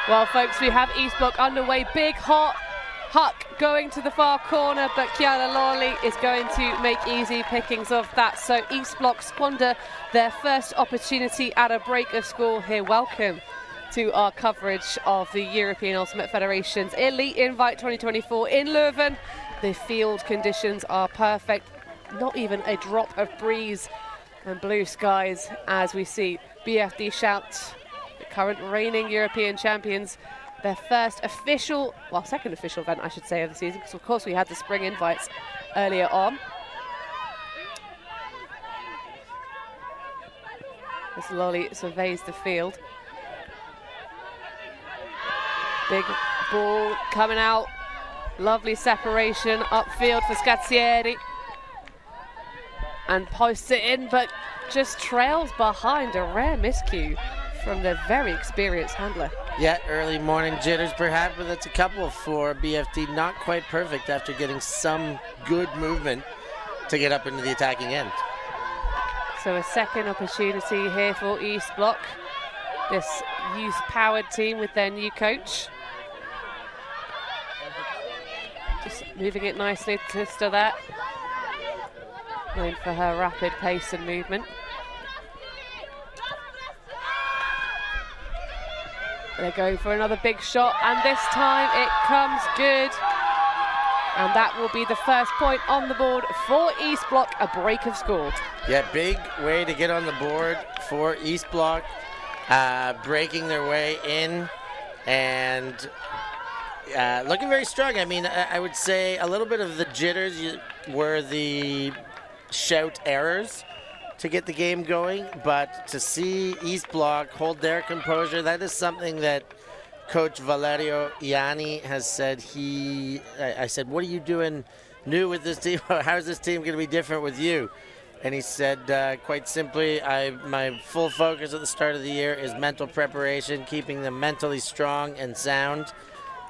Well, folks, we have East Block underway. Big hot Huck going to the far corner, but Kiara Lawley is going to make easy pickings of that. So East Block squander their first opportunity at a break of score here. Welcome to our coverage of the European Ultimate Federation's Elite Invite 2024 in Leuven. The field conditions are perfect. Not even a drop of breeze and blue skies as we see BFD shout, the current reigning European champions, their first official, well, second official event, I should say, of the season, because of course we had the spring invites earlier on. As Lolly surveys the field. Big ball coming out. Lovely separation upfield for Scazzieri. And posts it in, but just trails behind. A rare miscue from the very experienced handler. Yeah, early morning jitters perhaps, but that's a couple for BFD. Not quite perfect after getting some good movement to get up into the attacking end. So a second opportunity here for East Block. This youth-powered team with their new coach. Just moving it nicely to that. Known for her rapid pace and movement. They're going for another big shot, and this time it comes good. And that will be the first point on the board for East Block, a break of score. Yeah, big way to get on the board for East Block, breaking their way in and looking very strong. I mean, I would say a little bit of the jitters were the shout errors to get the game going, but to see East Block hold their composure, that is something that Coach Valerio Ianni has said. I said, what are you doing new with this team? How is this team going to be different with you? And he said, quite simply, my full focus at the start of the year is mental preparation, keeping them mentally strong and sound.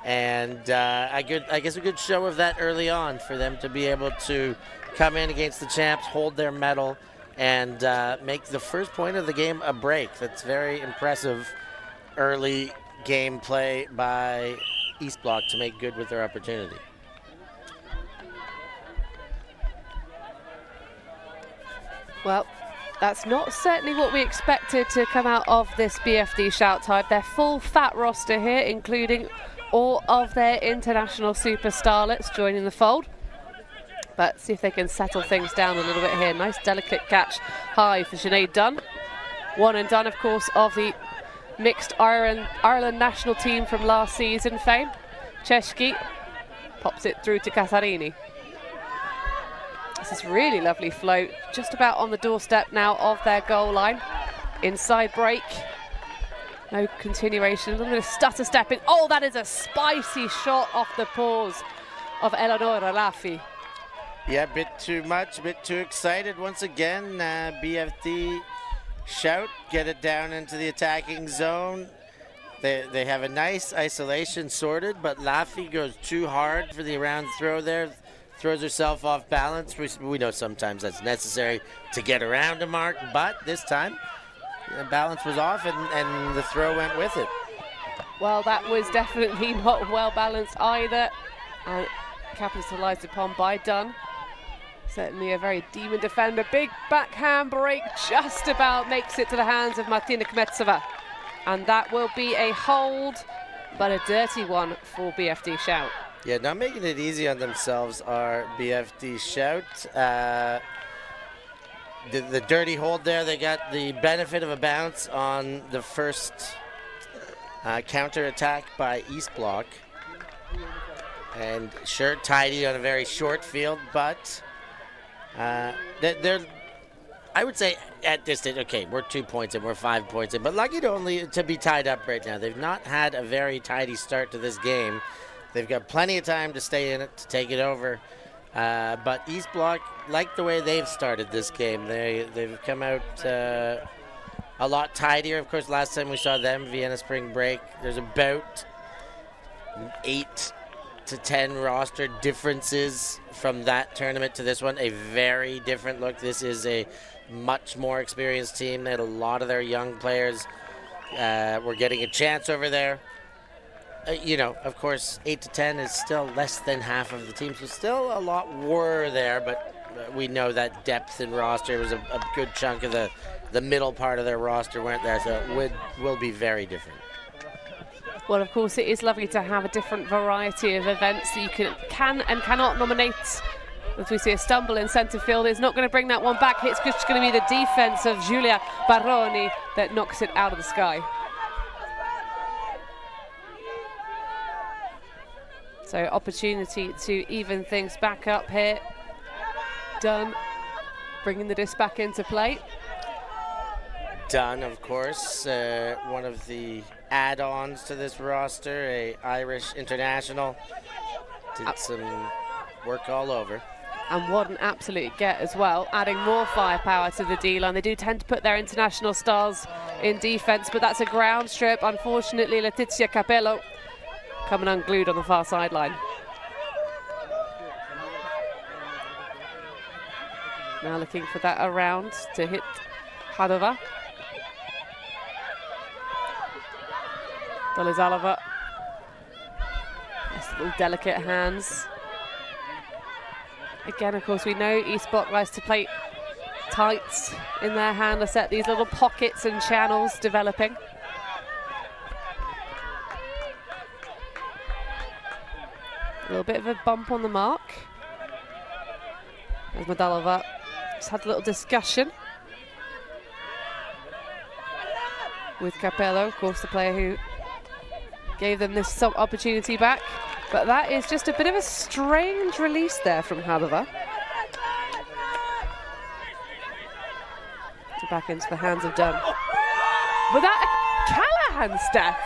And I guess a good show of that early on for them to be able to come in against the champs, hold their medal, and make the first point of the game a break. That's very impressive early game play by East Block to make good with their opportunity. Well, that's not certainly what we expected to come out of this BFD shout time. Their full fat roster here, including all of their international super starlets joining the fold. But see if they can settle things down a little bit here. Nice delicate catch high for Sinead Dunn. One and done, of course, of the mixed Ireland national team from last season fame. Cheshki pops it through to Casarini. This is really lovely float, just about on the doorstep now of their goal line. Inside break. No continuation, a little bit of stutter stepping. Oh, that is a spicy shot off the paws of Eleonora Laffi. Yeah, a bit too much, a bit too excited once again. BFD shout, get it down into the attacking zone. They have a nice isolation sorted, but Laffi goes too hard for the around throw there. Throws herself off balance. We know sometimes that's necessary to get around a mark, but this time the balance was off and the throw went with it. Well, that was definitely not well balanced either, and capitalized upon by Dunn. Certainly a very demon defender. Big backhand break just about makes it to the hands of Martina Kmetsova. And that will be a hold, but a dirty one for BFD Shout. Yeah, not making it easy on themselves are BFD Shout. The dirty hold there, they got the benefit of a bounce on the first counter attack by East Block. And sure, tidy on a very short field, but they're, I would say at this stage, okay, we're 2 points in, we're 5 points in, but lucky to be tied up right now. They've not had a very tidy start to this game. They've got plenty of time to stay in it, to take it over. But East Block, like the way they've started this game, they've come out a lot tidier. Of course, last time we saw them, Vienna Spring Break, there's about 8 to 10 roster differences from that tournament to this one. A very different look. This is a much more experienced team. They had a lot of their young players were getting a chance over there. You know, of course, 8 to 10 is still less than half of the team, so still a lot were there, but we know that depth in roster was a good chunk of the middle part of their roster weren't there, so it will be very different. Well, of course, it is lovely to have a different variety of events that you can and cannot nominate. As we see a stumble in centre field, it's not going to bring that one back. It's just going to be the defence of Giulia Baroni that knocks it out of the sky. So opportunity to even things back up here. Dunn bringing the disc back into play. Dunn, of course, one of the add-ons to this roster, a Irish international. Did some work all over. And what an absolute get as well, adding more firepower to the D-line. They do tend to put their international stars in defence, but that's a ground strip. Unfortunately, Letizia Capello coming unglued on the far sideline. Now looking for that around to hit Hadova. Dolizalova. Nice little delicate hands. Again, of course, we know East Block likes to play tight in their handler set. These little pockets and channels developing. A little bit of a bump on the mark. As Madalova just had a little discussion with Capello, of course, the player who gave them this opportunity back. But that is just a bit of a strange release there from Hadova. Back into the hands of Dunn. Was that a Callahan step?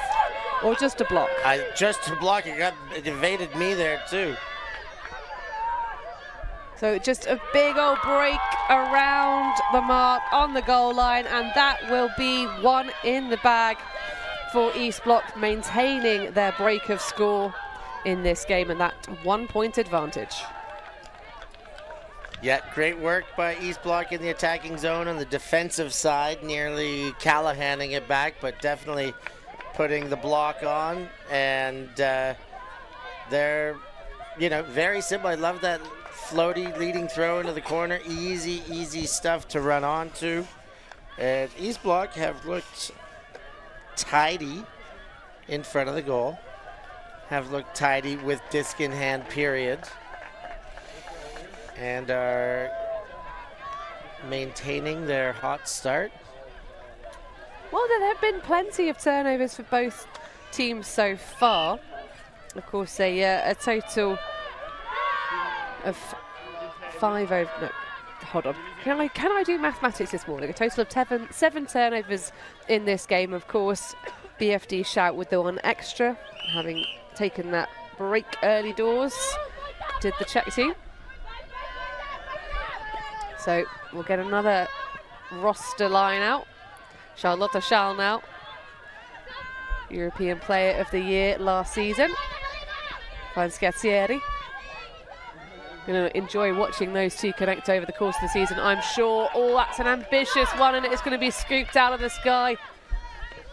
Or just a block? Just a block. It evaded me there, too. So just a big old break around the mark on the goal line, and that will be one in the bag for East Block, maintaining their break of score in this game, and that 1 point advantage. Yeah, great work by East Block in the attacking zone on the defensive side, nearly Callahaning it back, but definitely putting the block on. And they're, very simple. I love that floaty leading throw into the corner. Easy stuff to run onto. And East Block have looked tidy in front of the goal. Have looked tidy with disc in hand, period. And are maintaining their hot start. Well, there have been plenty of turnovers for both teams so far. Of course, a total of 5 over. No, hold on. Can I do mathematics this morning? A total of 7 turnovers in this game. Of course, BFD shout with the one extra, having taken that break early doors. Did the check team. So we'll get another roster line out. Charlotta Schall now, European Player of the Year last season. Scazzieri. Going to enjoy watching those two connect over the course of the season, I'm sure. Oh, that's an ambitious one, and it's going to be scooped out of the sky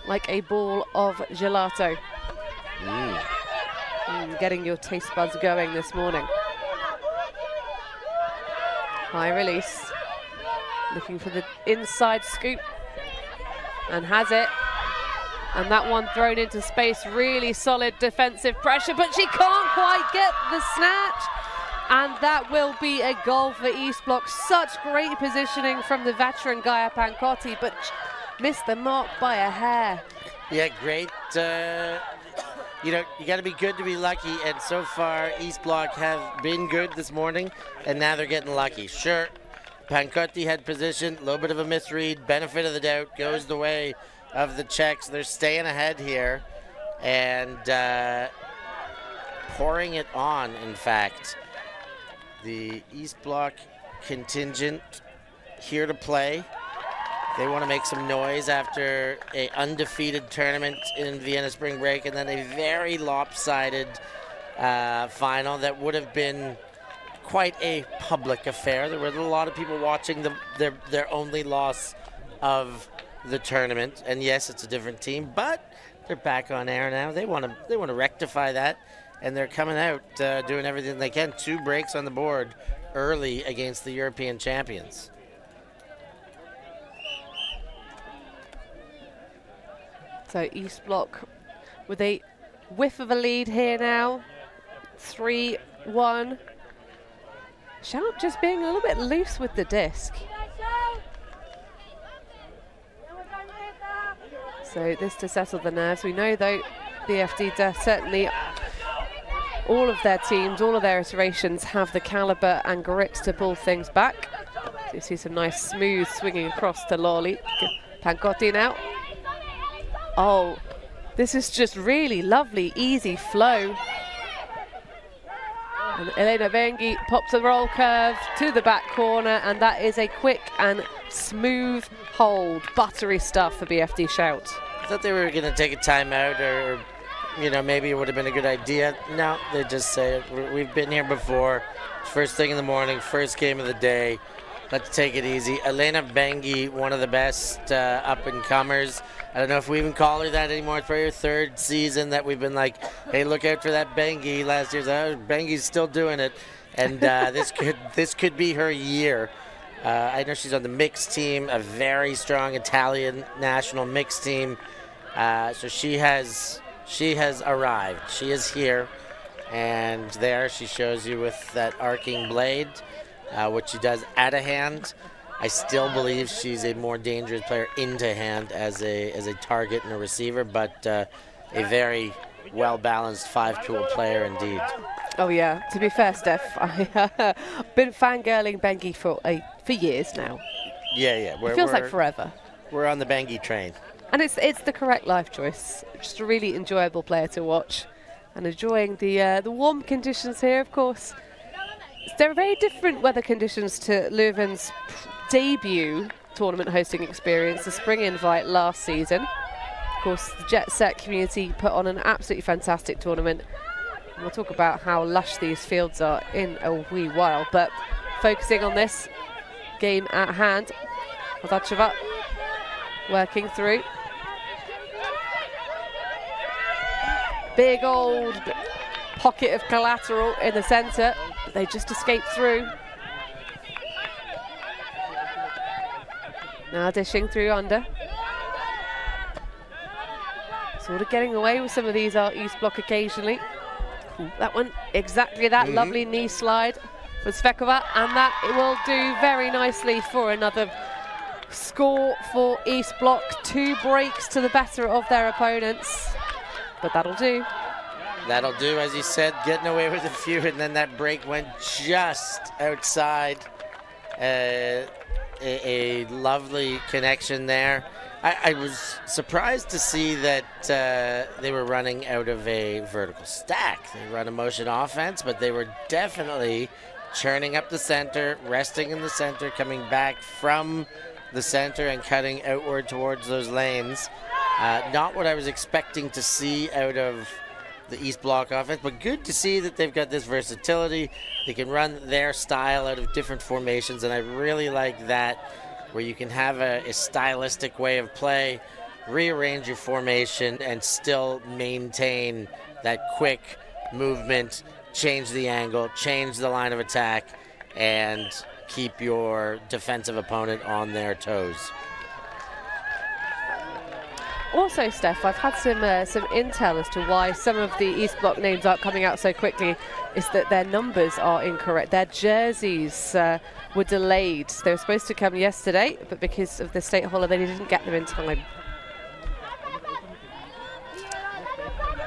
like a ball of gelato. Getting your taste buds going this morning. High release. Looking for the inside scoop. And has it. And that one thrown into space. Really solid defensive pressure, but she can't quite get the snatch. And that will be a goal for East Block. Such great positioning from the veteran Gaia Pancotti, but missed the mark by a hair. Yeah, great. You got to be good to be lucky, and so far East Block have been good this morning, and now they're getting lucky. Sure, Pancotti had position, a little bit of a misread, benefit of the doubt, goes the way of the Czechs. They're staying ahead here, and pouring it on, in fact. The East Block contingent here to play. They want to make some noise after an undefeated tournament in Vienna Spring Break, and then a very lopsided final that would have been quite a public affair. There were a lot of people watching their only loss of the tournament, and yes, it's a different team, but they're back on air now. They want to rectify that, and they're coming out doing everything they can. 2 breaks on the board early against the European champions. So East Block with a whiff of a lead here now. 3-1. Shout just being a little bit loose with the disc. So this to settle the nerves. We know though BFD certainly all of their teams, all of their iterations have the caliber and grit to pull things back. So you see some nice smooth swinging across to Lolly. Pancotti now. Oh, this is just really lovely, easy flow. And Elena Bengi pops a roll curve to the back corner, and that is a quick and smooth hold. Buttery stuff for BFD Shout. I thought they were going to take a timeout, or maybe it would have been a good idea. No, they just say, we've been here before. First thing in the morning, first game of the day. Let's take it easy. Elena Bengi, one of the best up-and-comers. I don't know if we even call her that anymore. It's probably her 3rd season that we've been like, hey, look out for that Bengi. Last year's, Bengi's still doing it. And this could be her year. I know she's on the mixed team, a very strong Italian national mixed team. So she has arrived. She is here. And there she shows you with that arcing blade, what she does at a hand. I still believe she's a more dangerous player into hand as a target and a receiver, but a very well-balanced 5-tool player indeed. Oh yeah, to be fair, Steph, I've been fangirling Bengi for years now. Yeah. It feels like forever. We're on the Bengi train. And it's the correct life choice. Just a really enjoyable player to watch, and enjoying the warm conditions here, of course. There are very different weather conditions to Leuven's debut tournament hosting experience, the spring invite last season. Of course, the Jet Set community put on an absolutely fantastic tournament. We'll talk about how lush these fields are in a wee while, but focusing on this game at hand. Odacheva working through. Big old pocket of collateral in the centre. They just escaped through. Now dishing through under. Sort of getting away with some of these East Bloc occasionally. Ooh, that one, exactly that lovely knee slide for Svekova, and that it will do very nicely for another score for East Bloc. 2 breaks to the better of their opponents, but that'll do. That'll do, as you said, getting away with a few, and then that break went just outside. A lovely connection there. I was surprised to see that they were running out of a vertical stack. They run a motion offense, but they were definitely churning up the center, resting in the center, coming back from the center and cutting outward towards those lanes. Not what I was expecting to see out of the East Bloc offense, but good to see that they've got this versatility. They can run their style out of different formations, and I really like that, where you can have a stylistic way of play, rearrange your formation, and still maintain that quick movement, change the angle, change the line of attack, and keep your defensive opponent on their toes. Also, Steph, I've had some intel as to why some of the East Bloc names aren't coming out so quickly, is that their numbers are incorrect. Their jerseys were delayed. They were supposed to come yesterday, but because of the state holiday, they didn't get them in time.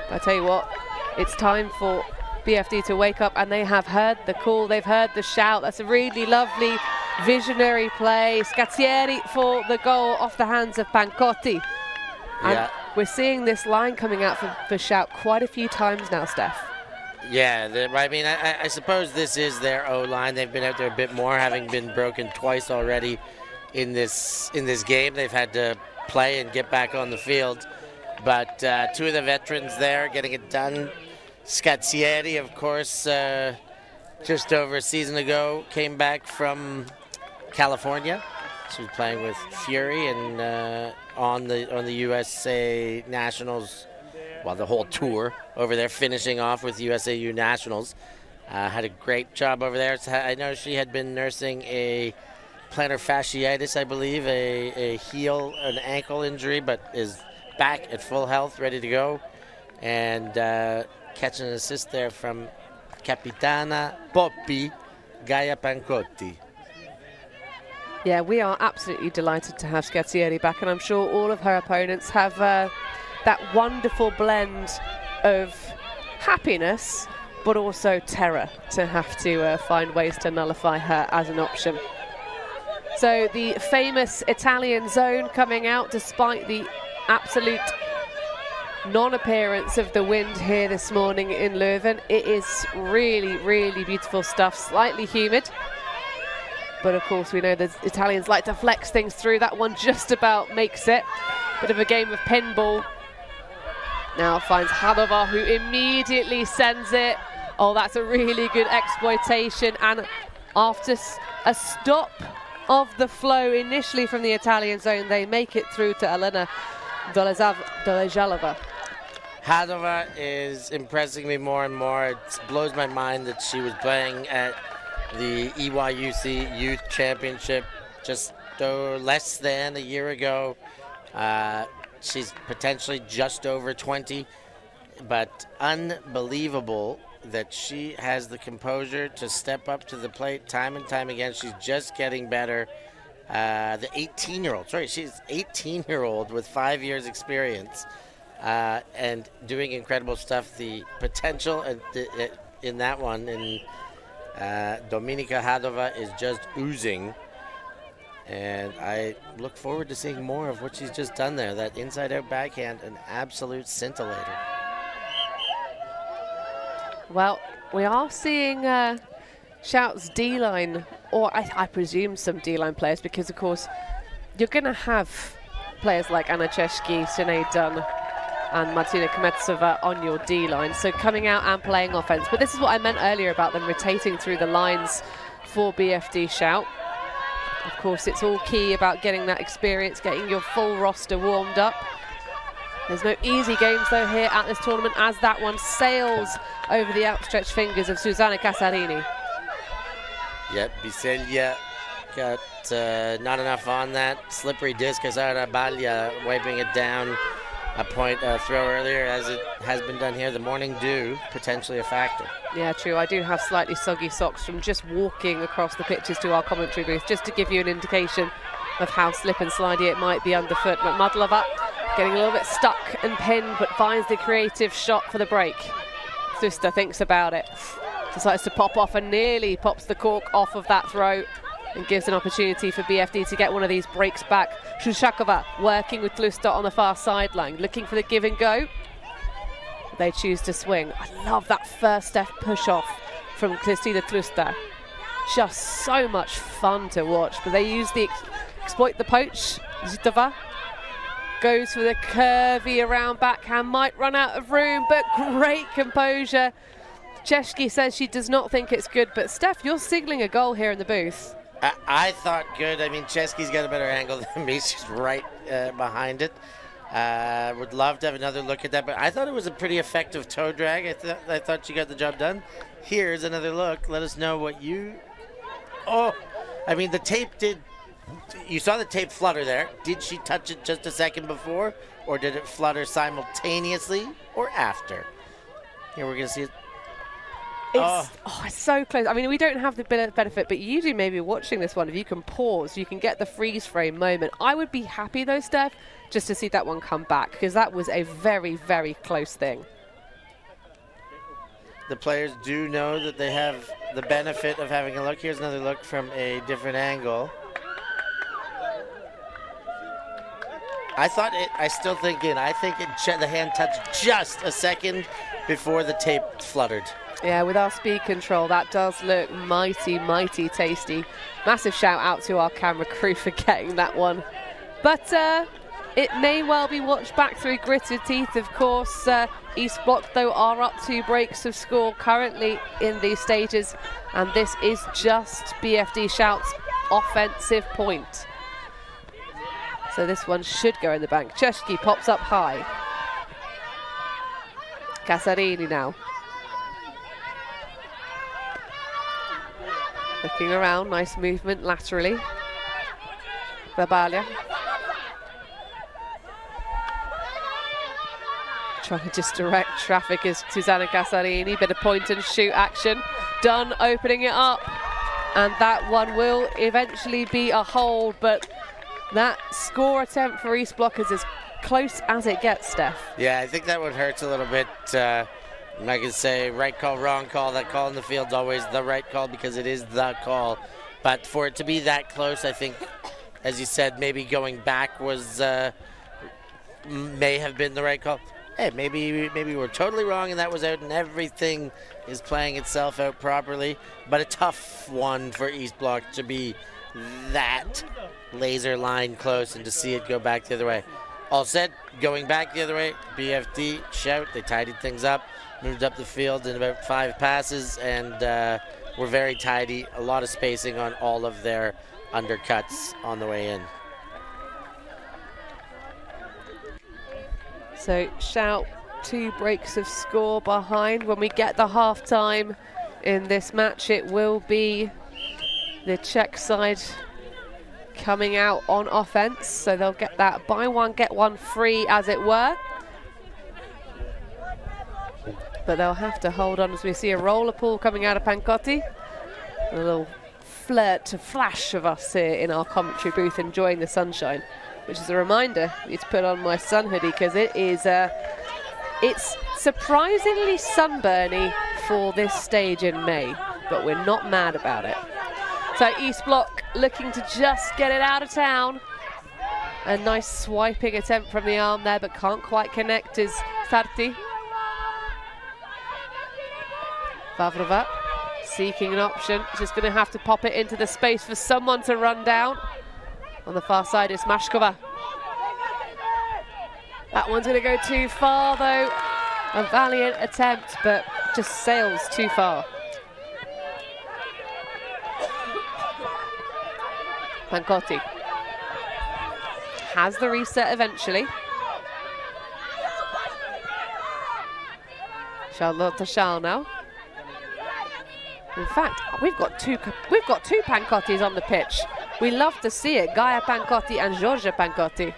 But I tell you what, it's time for BFD to wake up, and they have heard the call, they've heard the shout. That's a really lovely, visionary play. Scazzieri for the goal off the hands of Pancotti. And we're seeing this line coming out for shout quite a few times now, Steph. Yeah, I mean, I suppose this is their O-line. They've been out there a bit more, having been broken twice already in this game. They've had to play and get back on the field. But 2 of the veterans there getting it done. Scazzieri, of course, just over a season ago, came back from California. She was playing with Fury and on the USA Nationals, well, the whole tour over there, finishing off with USAU Nationals. Had a great job over there. I know she had been nursing a plantar fasciitis, I believe, a heel, an ankle injury, but is back at full health, ready to go. And catching an assist there from Capitana Poppi Gaia Pancotti. Yeah, we are absolutely delighted to have Scazzieri back, and I'm sure all of her opponents have that wonderful blend of happiness but also terror to have to find ways to nullify her as an option. So the famous Italian zone coming out despite the absolute non-appearance of the wind here this morning in Leuven. It is really, really beautiful stuff, slightly humid. But of course, we know the Italians like to flex things through. That one just about makes it. Bit of a game of pinball. Now finds Hadova, who immediately sends it. Oh, that's a really good exploitation. And after a stop of the flow initially from the Italian zone, they make it through to Elena Dolejalova. Hadova is impressing me more and more. It blows my mind that she was playing at the EYUC Youth Championship just less than a year ago. She's potentially just over 20, but unbelievable that she has the composure to step up to the plate time and time again. She's just getting better. The 18-year-old, she's 18-year-old with 5 years experience and doing incredible stuff. The potential in that one, in Dominika Hadova, is just oozing. And I look forward to seeing more of what she's just done there. That inside-out backhand, an absolute scintillator. Well, we are seeing Shout's D-line, or I presume some D-line players, because, of course, you're going to have players like Anna Cheshki, Sinead Dunn, and Martina Kmetsova on your D-line. So coming out and playing offense. But this is what I meant earlier about them rotating through the lines for BFD Shout. Of course, it's all key about getting that experience, getting your full roster warmed up. There's no easy games, though, here at this tournament, as that one sails over the outstretched fingers of Susanna Casarini. Yep, Biseglia got not enough on that. Slippery disc, Casara Baglia wiping it down. A point throw earlier, as it has been done here. The morning dew, potentially a factor. Yeah, true. I do have slightly soggy socks from just walking across the pitches to our commentary booth, just to give you an indication of how slip and slidey it might be underfoot. But Madlova getting a little bit stuck and pinned, but finds the creative shot for the break. Susta thinks about it. Decides to pop off and nearly pops the cork off of that throw and gives an opportunity for BFD to get one of these breaks back. Shushakova working with Tlusta on the far sideline, looking for the give and go. They choose to swing. I love that first step push off from Kristina Tlusta. Just so much fun to watch, but they use the exploit the poach. Zitova goes for the curvy around backhand, might run out of room, but great composure. Cheshki says she does not think it's good, but Steph, you're signaling a goal here in the booth. I thought good. I mean, Chesky's got a better angle than me. She's right behind it. Would love to have another look at that, but I thought it was a pretty effective toe drag. I thought she got the job done. Here's another look. Let us know what you... Oh, I mean, the tape did... You saw the tape flutter there. Did she touch it just a second before, or did it flutter simultaneously or after? Here we're going to see it. It's so close. I mean, we don't have the benefit, but you do maybe watching this one. If you can pause, you can get the freeze frame moment. I would be happy though, Steph, just to see that one come back, because that was a very, very close thing. The players do know that they have the benefit of having a look. Here's another look from a different angle. I think the hand touched just a second before the tape fluttered. Yeah, with our speed control, that does look mighty, mighty tasty. Massive shout out to our camera crew for getting that one. But it may well be watched back through gritted teeth, of course. East Block, though, are up 2 breaks of score currently in these stages. And this is just BFD Shout's offensive point. So this one should go in the bank. Cheshki pops up high. Casarini now. Looking around, nice movement laterally. Babalia. Trying to just direct traffic is Susanna Casarini. Bit of point and shoot action. Done opening it up. And that one will eventually be a hold, but that score attempt for East Block is as close as it gets, Steph. Yeah, I think that one hurts a little bit. I can say right call, wrong call. That call in the field's always the right call because it is the call. But for it to be that close, I think, as you said, maybe going back was may have been the right call. Hey, maybe we're totally wrong and that was out and everything is playing itself out properly. But a tough one for East Block to be that laser line close and to see it go back the other way. All said, going back the other way, BFD, Shout, they tidied things up. Moved up the field in about 5 passes and were very tidy. A lot of spacing on all of their undercuts on the way in. So Shout 2 breaks of score behind. When we get the half-time in this match, it will be the Czech side coming out on offense. So they'll get that buy one, get one free, as it were. But they'll have to hold on as we see a roller pool coming out of Pancotti. A little flash of us here in our commentary booth enjoying the sunshine, which is a reminder I need to put on my sun hoodie because it is it's surprisingly sunburny for this stage in May, but we're not mad about it. So East Block looking to just get it out of town. A nice swiping attempt from the arm there, but can't quite connect is Sarti. Vavrova seeking an option, just going to have to pop it into the space for someone to run down. On the far side is Mashkova. That one's going to go too far, though. A valiant attempt, but just sails too far. Pancotti has the reset eventually. Charlotte Schall now. In fact, we've got two Pancottis on the pitch. We love to see it. Gaia Pancotti and Giorgia Pancotti.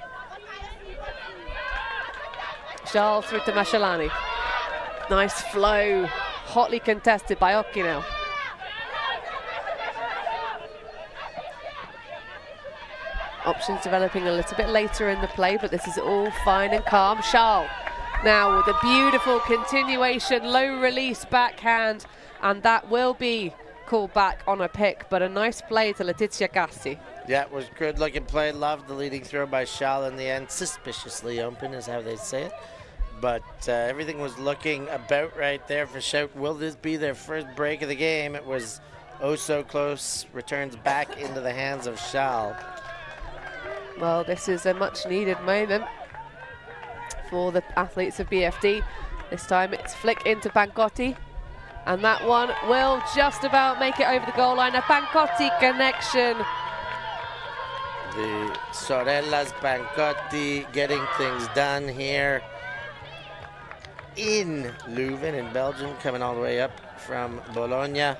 Schall through to Mashalani. Nice flow, hotly contested by Occhi now. Options developing a little bit later in the play, but this is all fine and calm. Schall now with a beautiful continuation, low release backhand, and that will be called back on a pick, but a nice play to Letizia Cassi. Yeah, it was good looking play. Loved the leading throw by Schall in the end. Suspiciously open is how they say it. But everything was looking about right there for Shout. Will this be their first break of the game? It was oh so close. Returns back into the hands of Schall. Well, this is a much needed moment for the athletes of BFD. This time it's flick into Pancotti, and that one will just about make it over the goal line. A Pancotti connection. The Sorellas Pancotti getting things done here in Leuven in Belgium, coming all the way up from Bologna.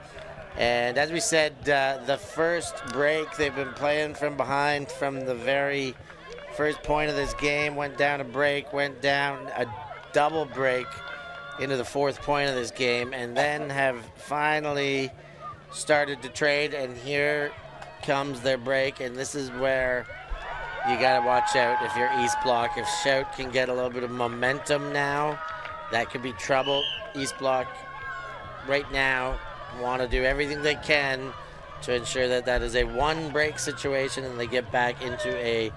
And as we said, the first break they've been playing from behind from the very first point of this game. Went down a break, went down a double break into the fourth point of this game, and then have finally started to trade. And here comes their break, and this is where you got to watch out if you're East Block. If Shout can get a little bit of momentum now, that could be trouble. East Block right now want to do everything they can to ensure that that is a one break situation and they get back into a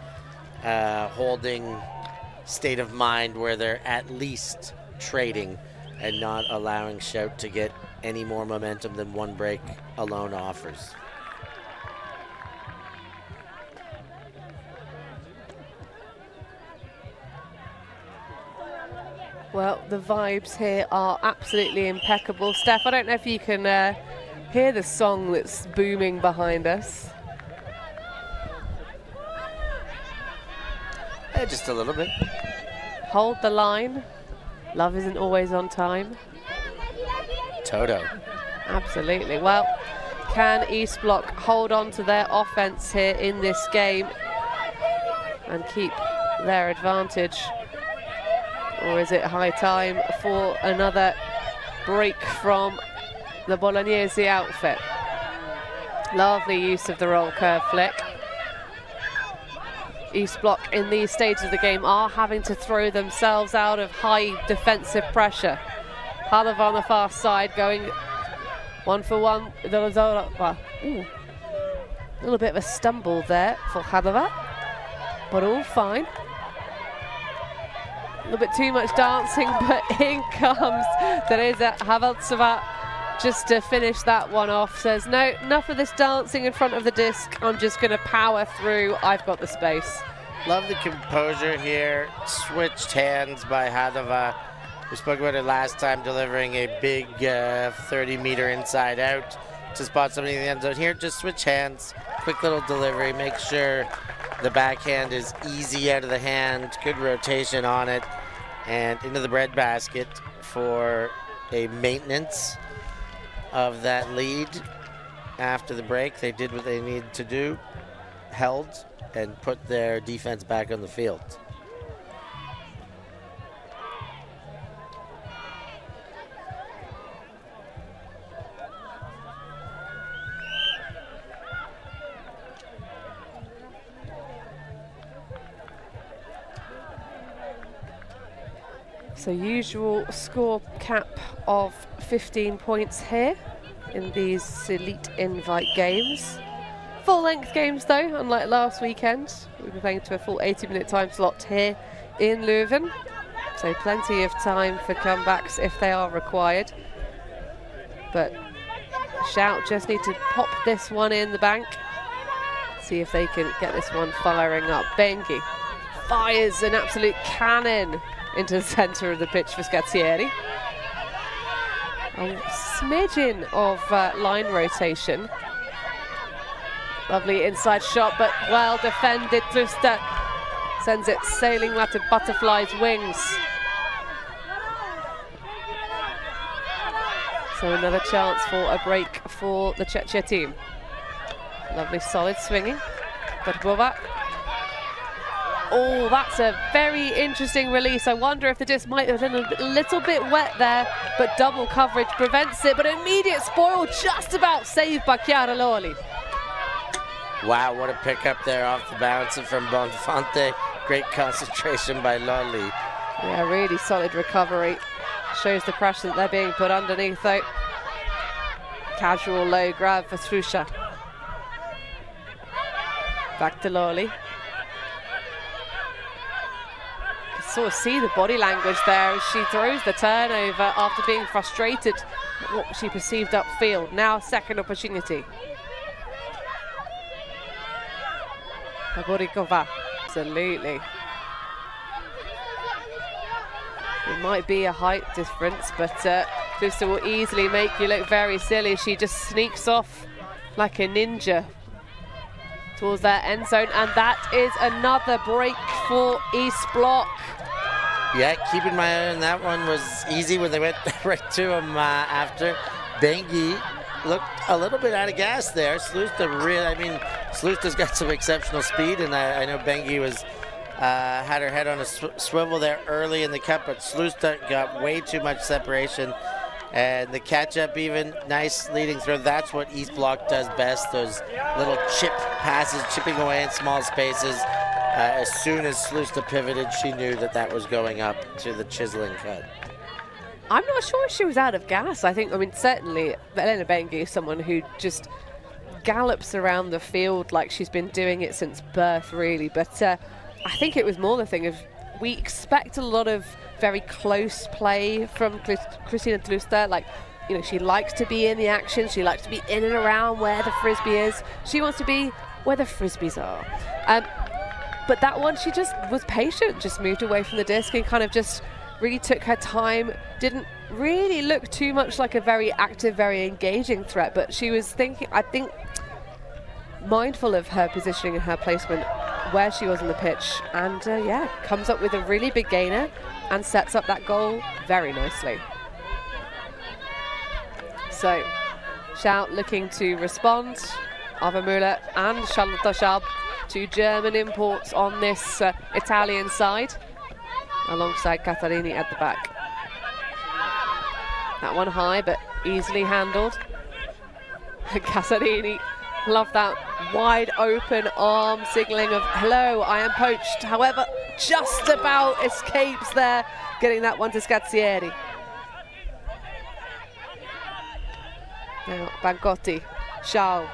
holding state of mind where they're at least trading and not allowing Shout to get any more momentum than one break alone offers. Well, the vibes here are absolutely impeccable. Steph, I don't know if you can hear the song that's booming behind us. Yeah, just a little bit. Hold the line. Love isn't always on time. Toto. Absolutely. Well, can East Block hold on to their offense here in this game and keep their advantage? Or is it high time for another break from the Bolognese outfit? Lovely use of the roll curve flick. East Block in these stages of the game are having to throw themselves out of high defensive pressure. Hadova on the far side going 1-for-1. A little bit of a stumble there for Hadova, but all fine. A little bit too much dancing, but in comes Teresa Haveltsova just to finish that one off. Says, no, enough of this dancing in front of the disc. I'm just going to power through. I've got the space. Love the composure here. Switched hands by Hadova. We spoke about it last time, delivering a big 30-meter inside out to spot somebody in the end zone. Here, just switch hands. Quick little delivery. Make sure the backhand is easy out of the hand. Good rotation on it. And into the breadbasket for a maintenance of that lead after the break. They did what they needed to do, held, and put their defense back on the field. So usual score cap of 15 points here in these elite invite games. Full length games though, unlike last weekend. We'll be playing to a full 80-minute time slot here in Leuven. So plenty of time for comebacks if they are required. But Shout just need to pop this one in the bank. See if they can get this one firing up. Bengi fires an absolute cannon into the centre of the pitch for Scazzieri. A smidgen of line rotation. Lovely inside shot, but well defended. Tlusta sends it sailing like a butterfly's wings. So another chance for a break for the Czechia team. Lovely solid swinging. Botbova. Oh, that's a very interesting release. I wonder if the disc might have been a little bit wet there, but double coverage prevents it. But immediate spoil, just about saved by Chiara Lolli. Wow, what a pickup there off the bounce from Bonfante. Great concentration by Lolli. Yeah, really solid recovery. Shows the pressure that they're being put underneath though. Casual low grab for Strusha. Back to Lolli. Sort of see the body language there as she throws the turnover after being frustrated at what she perceived upfield. Now second opportunity. Pagorikova, absolutely. It might be a height difference, but Tlusta will easily make you look very silly. She just sneaks off like a ninja towards their end zone, and that is another break for East Block. Yeah, keeping my eye on that one was easy when they went right to him after. Bengi looked a little bit out of gas there. Slusta's got some exceptional speed, and I know Bengi was had her head on a swivel there early in the cut, but Slusta got way too much separation. And the catch-up even, nice leading throw. That's what East Block does best, those little chip passes, chipping away in small spaces. As soon as Slusta pivoted, she knew that that was going up to the chiseling cut. I'm not sure she was out of gas. I mean, certainly Elena Bengi is someone who just gallops around the field like she's been doing it since birth, really. But I think it was more the thing of we expect a lot of very close play from Kristina Tlusta. Like, you know, she likes to be in the action. She likes to be in and around where the frisbee is. She wants to be where the frisbees are. But that one, she just was patient, just moved away from the disc and kind of just really took her time. Didn't really look too much like a very active, very engaging threat, but she was thinking, I think, mindful of her positioning and her placement, where she was on the pitch, and yeah, comes up with a really big gainer and sets up that goal very nicely. So, Shout looking to respond. Ava Müller and Charlotte Schaub, two German imports on this Italian side, alongside Catarini at the back. That one high, but easily handled. Catarini, love that wide open arm signaling of hello, I am poached. However, just about escapes there, getting that one to Scazzieri. Now Bancotti, Schau.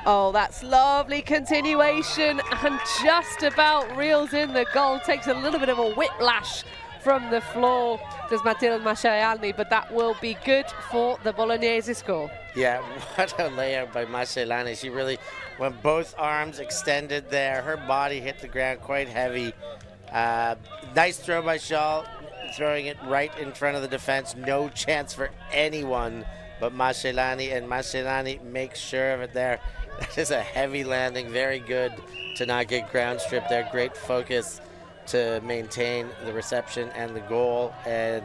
Oh, that's lovely continuation and just about reels in the goal. Takes a little bit of a whiplash from the floor, does Matilde Mascherani, but that will be good for the Bolognese score. Yeah, what a layup by Mascherani. She really went both arms extended there. Her body hit the ground quite heavy. Nice throw by Schau, throwing it right in front of the defense. No chance for anyone but Mascherani, and Mascherani makes sure of it there. That is a heavy landing, very good to not get ground stripped there. Great focus to maintain the reception and the goal, and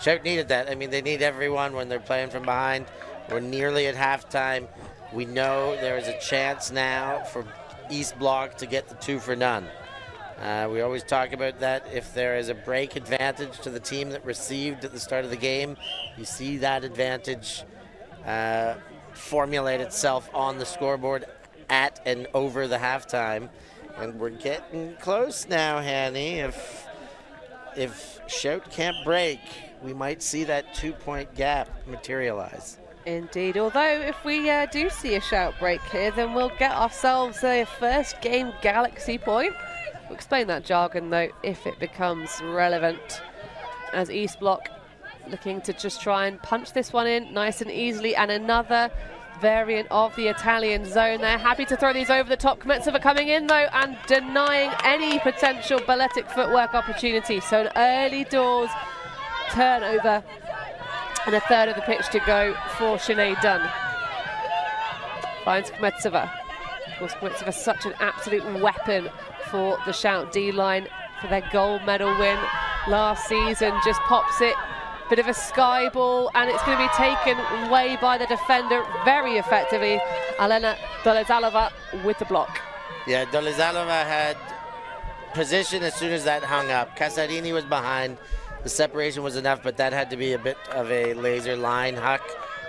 Shout needed that. I mean, they need everyone when they're playing from behind. We're nearly at halftime. We know there is a chance now for East Block to get the 2-for-none. We always talk about that. If there is a break advantage to the team that received at the start of the game, you see that advantage formulate itself on the scoreboard at and over the halftime. And we're getting close now, Hanny. If Shout can't break, we might see that 2-point gap materialize. Indeed, although if we do see a Shout break here, then we'll get ourselves a first game Galaxy point. We'll explain that jargon though if it becomes relevant, as East Block looking to just try and punch this one in nice and easily, and another variant of the Italian zone. They're happy to throw these over the top. Kmetsova coming in though and denying any potential balletic footwork opportunity. So an early doors turnover and a third of the pitch to go for Sinead Dunn. Finds Kmetsova. Of course, Kmetsova such an absolute weapon for the Shout D-line for their gold medal win last season. Just pops it. Bit of a sky ball, and it's going to be taken away by the defender very effectively. Alena Dolezalova with the block. Yeah, Dolezalova had position as soon as that hung up. Casarini was behind. The separation was enough, but that had to be a bit of a laser line huck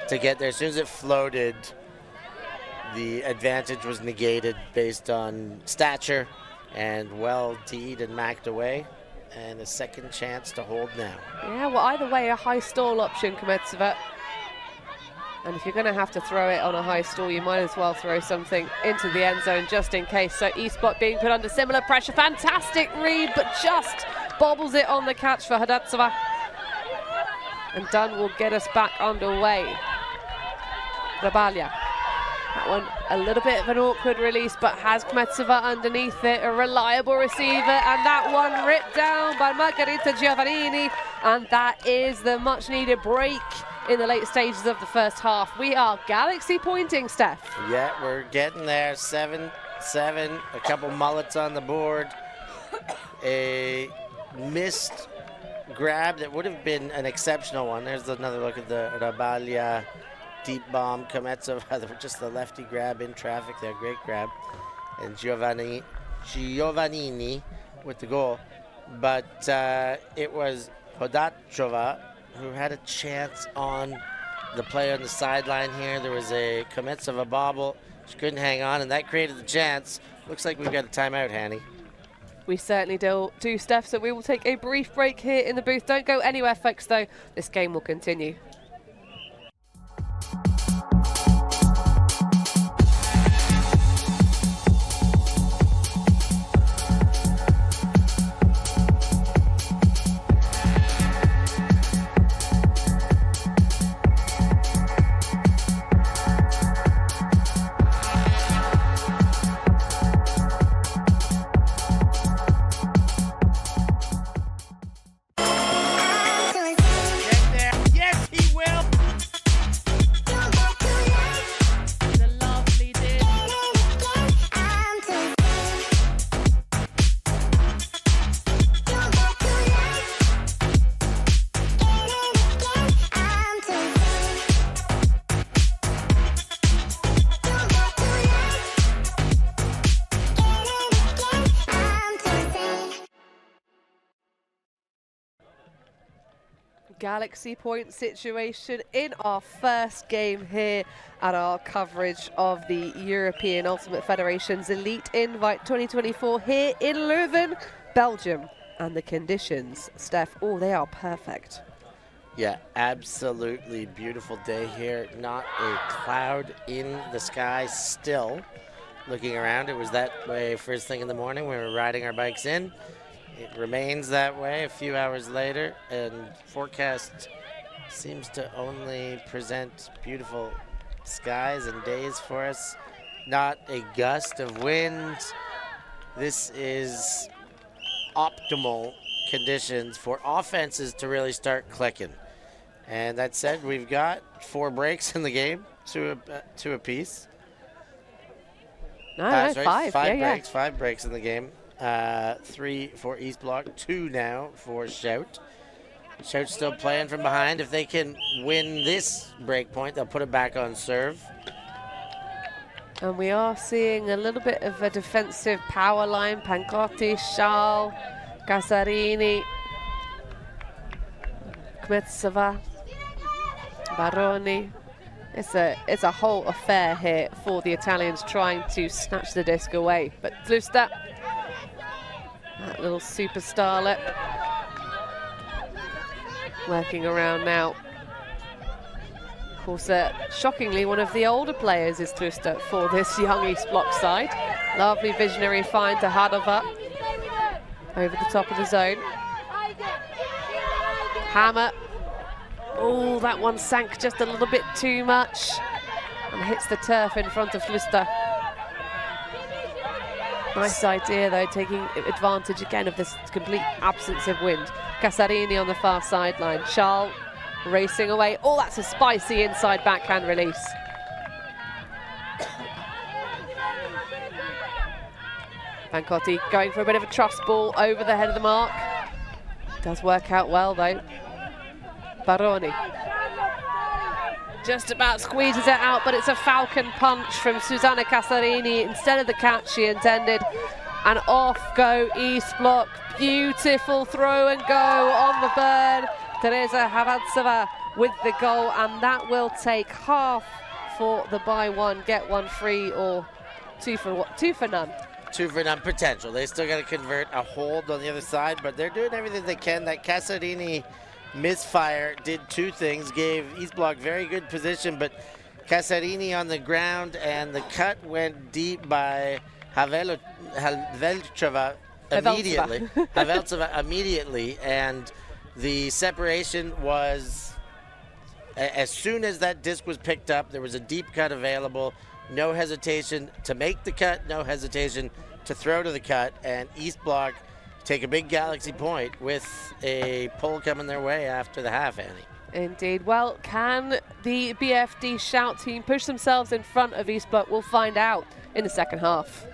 to get there. As soon as it floated, the advantage was negated based on stature and well D'd and macked away. And a second chance to hold now. Yeah, well, either way, a high stall option, Kmetsova. And if you're going to have to throw it on a high stall, you might as well throw something into the end zone just in case. So East Bloc being put under similar pressure. Fantastic read, but just bobbles it on the catch for Hadatsova. And Dunn will get us back underway. Rabalia. That one a little bit of an awkward release, but has Kmetsova underneath it. A reliable receiver, and that one ripped down by Margherita Giovannini. And that is the much needed break in the late stages of the first half. We are Galaxy pointing, Steph. Yeah, we're getting there. 7-7, a couple mullets on the board. A missed grab that would have been an exceptional one. There's another look at the Rabalia deep bomb. Kmetsova, just the lefty grab in traffic there, great grab. And Giovannini with the goal. But it was Hodachova who had a chance on the player on the sideline here. There was a Kmetsova bobble. She couldn't hang on, and that created the chance. Looks like we've got a timeout, Hanny. We certainly do, Steph, so we will take a brief break here in the booth. Don't go anywhere, folks, though. This game will continue. Galaxy point situation in our first game here at our coverage of the European Ultimate Federation's Elite Invite 2024 here in Leuven, Belgium. And the conditions, Steph, oh, they are perfect. Yeah, absolutely beautiful day here. Not a cloud in the sky still. Looking around, it was that way first thing in the morning when we were riding our bikes in. It remains that way a few hours later, and forecast seems to only present beautiful skies and days for us. Not a gust of wind. This is optimal conditions for offenses to really start clicking. And that said, we've got 4 breaks in the game, two apiece. No, sorry, 5 breaks, 5 breaks in the game. 3 for East Bloc, 2 now for Shout. Shout's still playing from behind. If they can win this break point, they'll put it back on serve. And we are seeing a little bit of a defensive power line. Pancotti, Schall, Casarini, Kmetsova, Baroni. It's a whole affair here for the Italians trying to snatch the disc away. But Tlusta, that little super starlet, working around now. Of course, shockingly, one of the older players is Tlusta for this young East Bloc side. Lovely visionary find to Hadova over the top of the zone. Hammer. Oh, that one sank just a little bit too much. and hits the turf in front of Fluster. Nice idea though, taking advantage again of this complete absence of wind. Casarini on the far sideline. Charles racing away. Oh, that's a spicy inside backhand release. Pancotti going for a bit of a trust ball over the head of the mark. Does work out well though. Baroni just about squeezes it out, but it's a falcon punch from Susanna Casarini instead of the catch she intended. And off go East Block. Beautiful throw and go on the burn. Teresa Havaltseva with the goal, and that will take half for the buy one, get one free, or two for none. 2 for none potential. They still got to convert a hold on the other side, but they're doing everything they can. That Casarini misfire did 2 things, gave East Block very good position, but Casarini on the ground, and the cut went deep by Haveltseva immediately, and the separation was, as soon as that disc was picked up, there was a deep cut available. No hesitation to make the cut, no hesitation to throw to the cut, and East Block take a big Galaxy point with a pull coming their way after the half, Annie. Indeed. Well, can the BFD Shout team push themselves in front of East Block? We'll find out in the second half.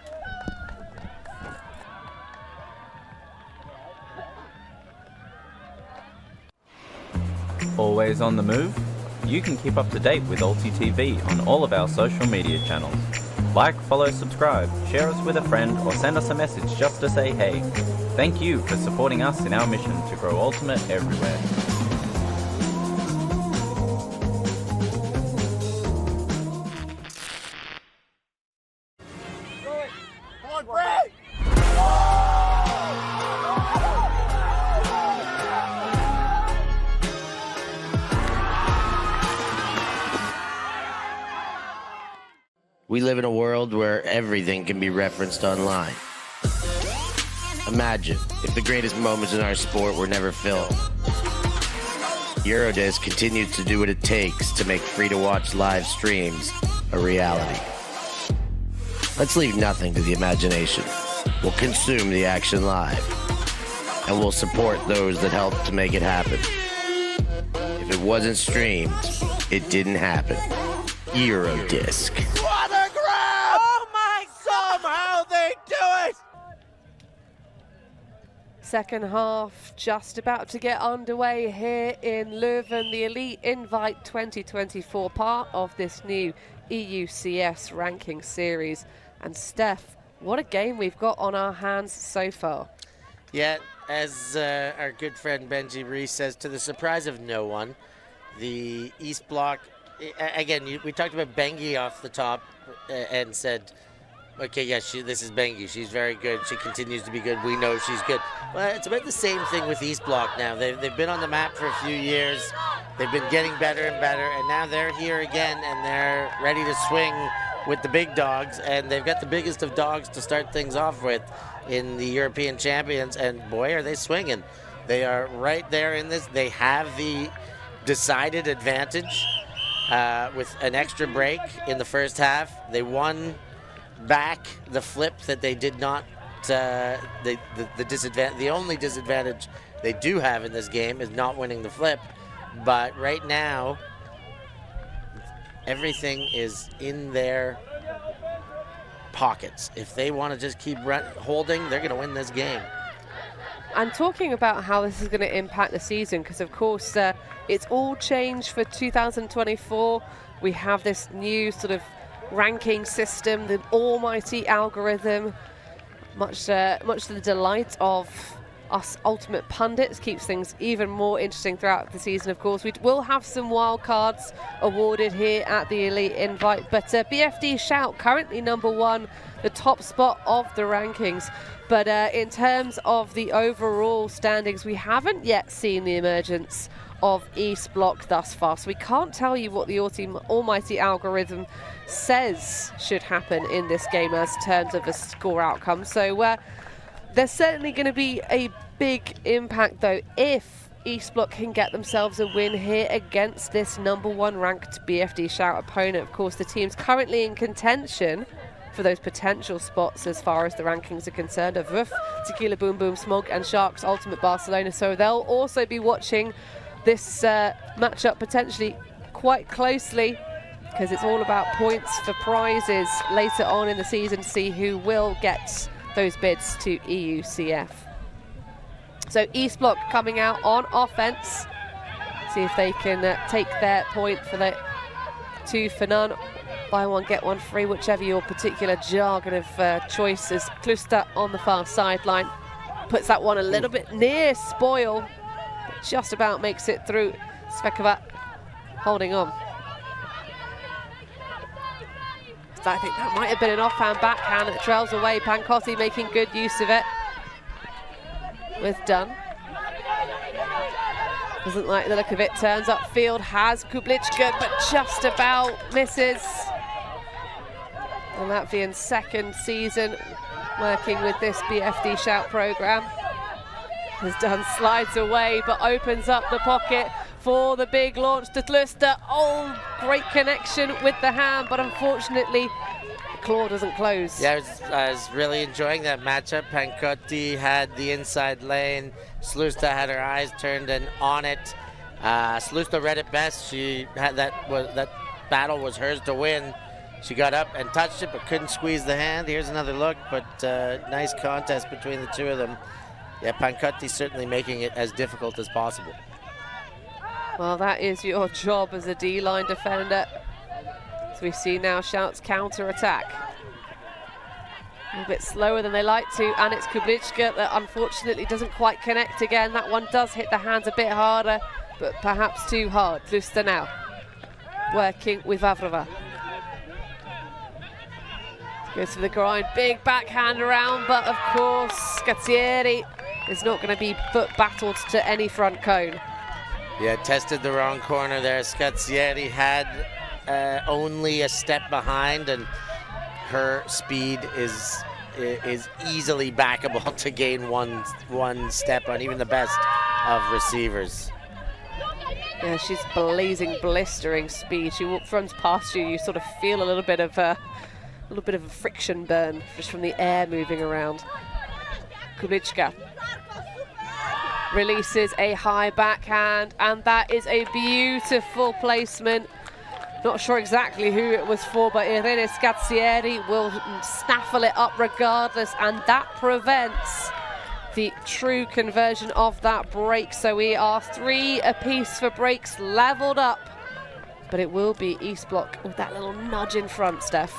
Always on the move? You can keep up to date with Alti TV on all of our social media channels. Like, follow, subscribe, share us with a friend, or send us a message just to say hey. Thank you for supporting us in our mission to grow Ultimate everywhere. Come on, Brad! We live in a world where everything can be referenced online. Imagine if the greatest moments in our sport were never filmed. Eurodisc continues to do what it takes to make free-to-watch live streams a reality. Let's leave nothing to the imagination. We'll consume the action live, and we'll support those that help to make it happen. If it wasn't streamed, it didn't happen. Eurodisc. What a grab! Oh my God! Somehow they do it! Second half just about to get underway here in Leuven. The Elite Invite 2024, part of this new EUCS ranking series. And Steph, what a game we've got on our hands so far. Yeah, as our good friend Benji Reese says, to the surprise of no one, the East Block, again, we talked about Bengi off the top and said, okay, yes, this is Bengi. She's very good. She continues to be good. We know she's good. Well, it's about the same thing with East Block now. They've been on the map for a few years. They've been getting better and better, and now they're here again, and they're ready to swing with the big dogs, and they've got the biggest of dogs to start things off with in the European champions, and boy, are they swinging. They are right there in this. They have the decided advantage with an extra break in the first half. They won back the flip that they did not, the only disadvantage they do have in this game is not winning the flip, but right now everything is in their pockets. If they want to just keep holding, they're going to win this game. And talking about how this is going to impact the season, because of course it's all changed for 2024. We have this new sort of ranking system, the almighty algorithm, much to the delight of us ultimate pundits. Keeps things even more interesting throughout the season. Of course, we will have some wild cards awarded here at the Elite Invite, but BFD Shout currently #1, the top spot of the rankings. But in terms of the overall standings, we haven't yet seen the emergence of East Block thus far, so we can't tell you what the almighty algorithm says should happen in this game as terms of a score outcome. So there's certainly going to be a big impact though if East Block can get themselves a win here against this #1 ranked BFD Shout opponent. Of course, the team's currently in contention for those potential spots as far as the rankings are concerned of Roof, Tequila Boom Boom, Smog and Sharks Ultimate Barcelona. So they'll also be watching this matchup potentially quite closely, because it's all about points for prizes later on in the season to see who will get those bids to EUCF. So East Block coming out on offense, see if they can take their point for the 2 for none. Buy one, get one free, whichever your particular jargon of choice is. Kluster on the far sideline puts that one a little bit near spoil, but just about makes it through. Svekova holding on. I think that might have been an offhand backhand that trails away. Pancotti making good use of it with Dunn. Doesn't like the look of it, turns upfield, has Kublichka, but just about misses. The Latvian second season working with this BFD Shout program. Has done, slides away, but opens up the pocket for the big launch to Kluster. Oh, great connection with the hand, but unfortunately, the claw doesn't close. Yeah, I was really enjoying that matchup. Pancotti had the inside lane. Slusta had her eyes turned and on it. Slusta read it best. She had that battle was hers to win. She got up and touched it, but couldn't squeeze the hand. Here's another look, but nice contest between the two of them. Yeah, Pancotti certainly making it as difficult as possible. Well, that is your job as a D-line defender. As we see now, Shout's counter-attack. A little bit slower than they like to, and it's Kublichka that unfortunately doesn't quite connect again. That one does hit the hands a bit harder, but perhaps too hard. Kluster now, working with Vavrova. Goes to the grind, big backhand around, but of course, Scazzieri is not going to be foot battled to any front cone. Yeah, tested the wrong corner there. Scazzieri had only a step behind, and her speed is easily backable to gain one step on even the best of receivers. Yeah, she's blazing, blistering speed. She runs past you, you sort of feel a little bit of a friction burn just from the air moving around. Kublichka releases a high backhand, and that is a beautiful placement. Not sure exactly who it was for, but Irene Scazzieri will snaffle it up regardless, and that prevents the true conversion of that break. So we are 3 apiece for breaks, leveled up, but it will be East Block with that little nudge in front, Steph.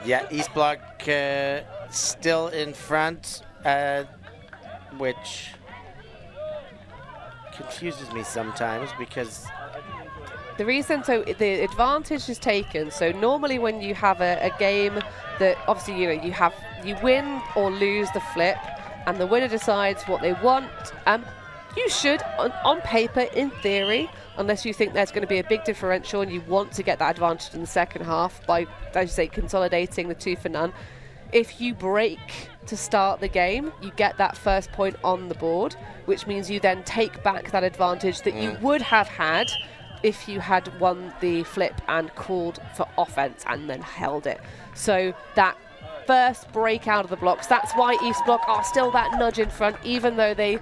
Yeah, East Block still in front, which confuses me sometimes because the reason, so the advantage is taken. So normally when you have a game that obviously, you win or lose the flip, and the winner decides what they want. You should, on paper, in theory, unless you think there's going to be a big differential and you want to get that advantage in the second half by, as you say, consolidating the 2 for none. If you break to start the game, you get that first point on the board, which means you then take back that advantage that you would have had if you had won the flip and called for offense and then held it. So that first break out of the blocks, that's why East Block are still that nudge in front, even though they,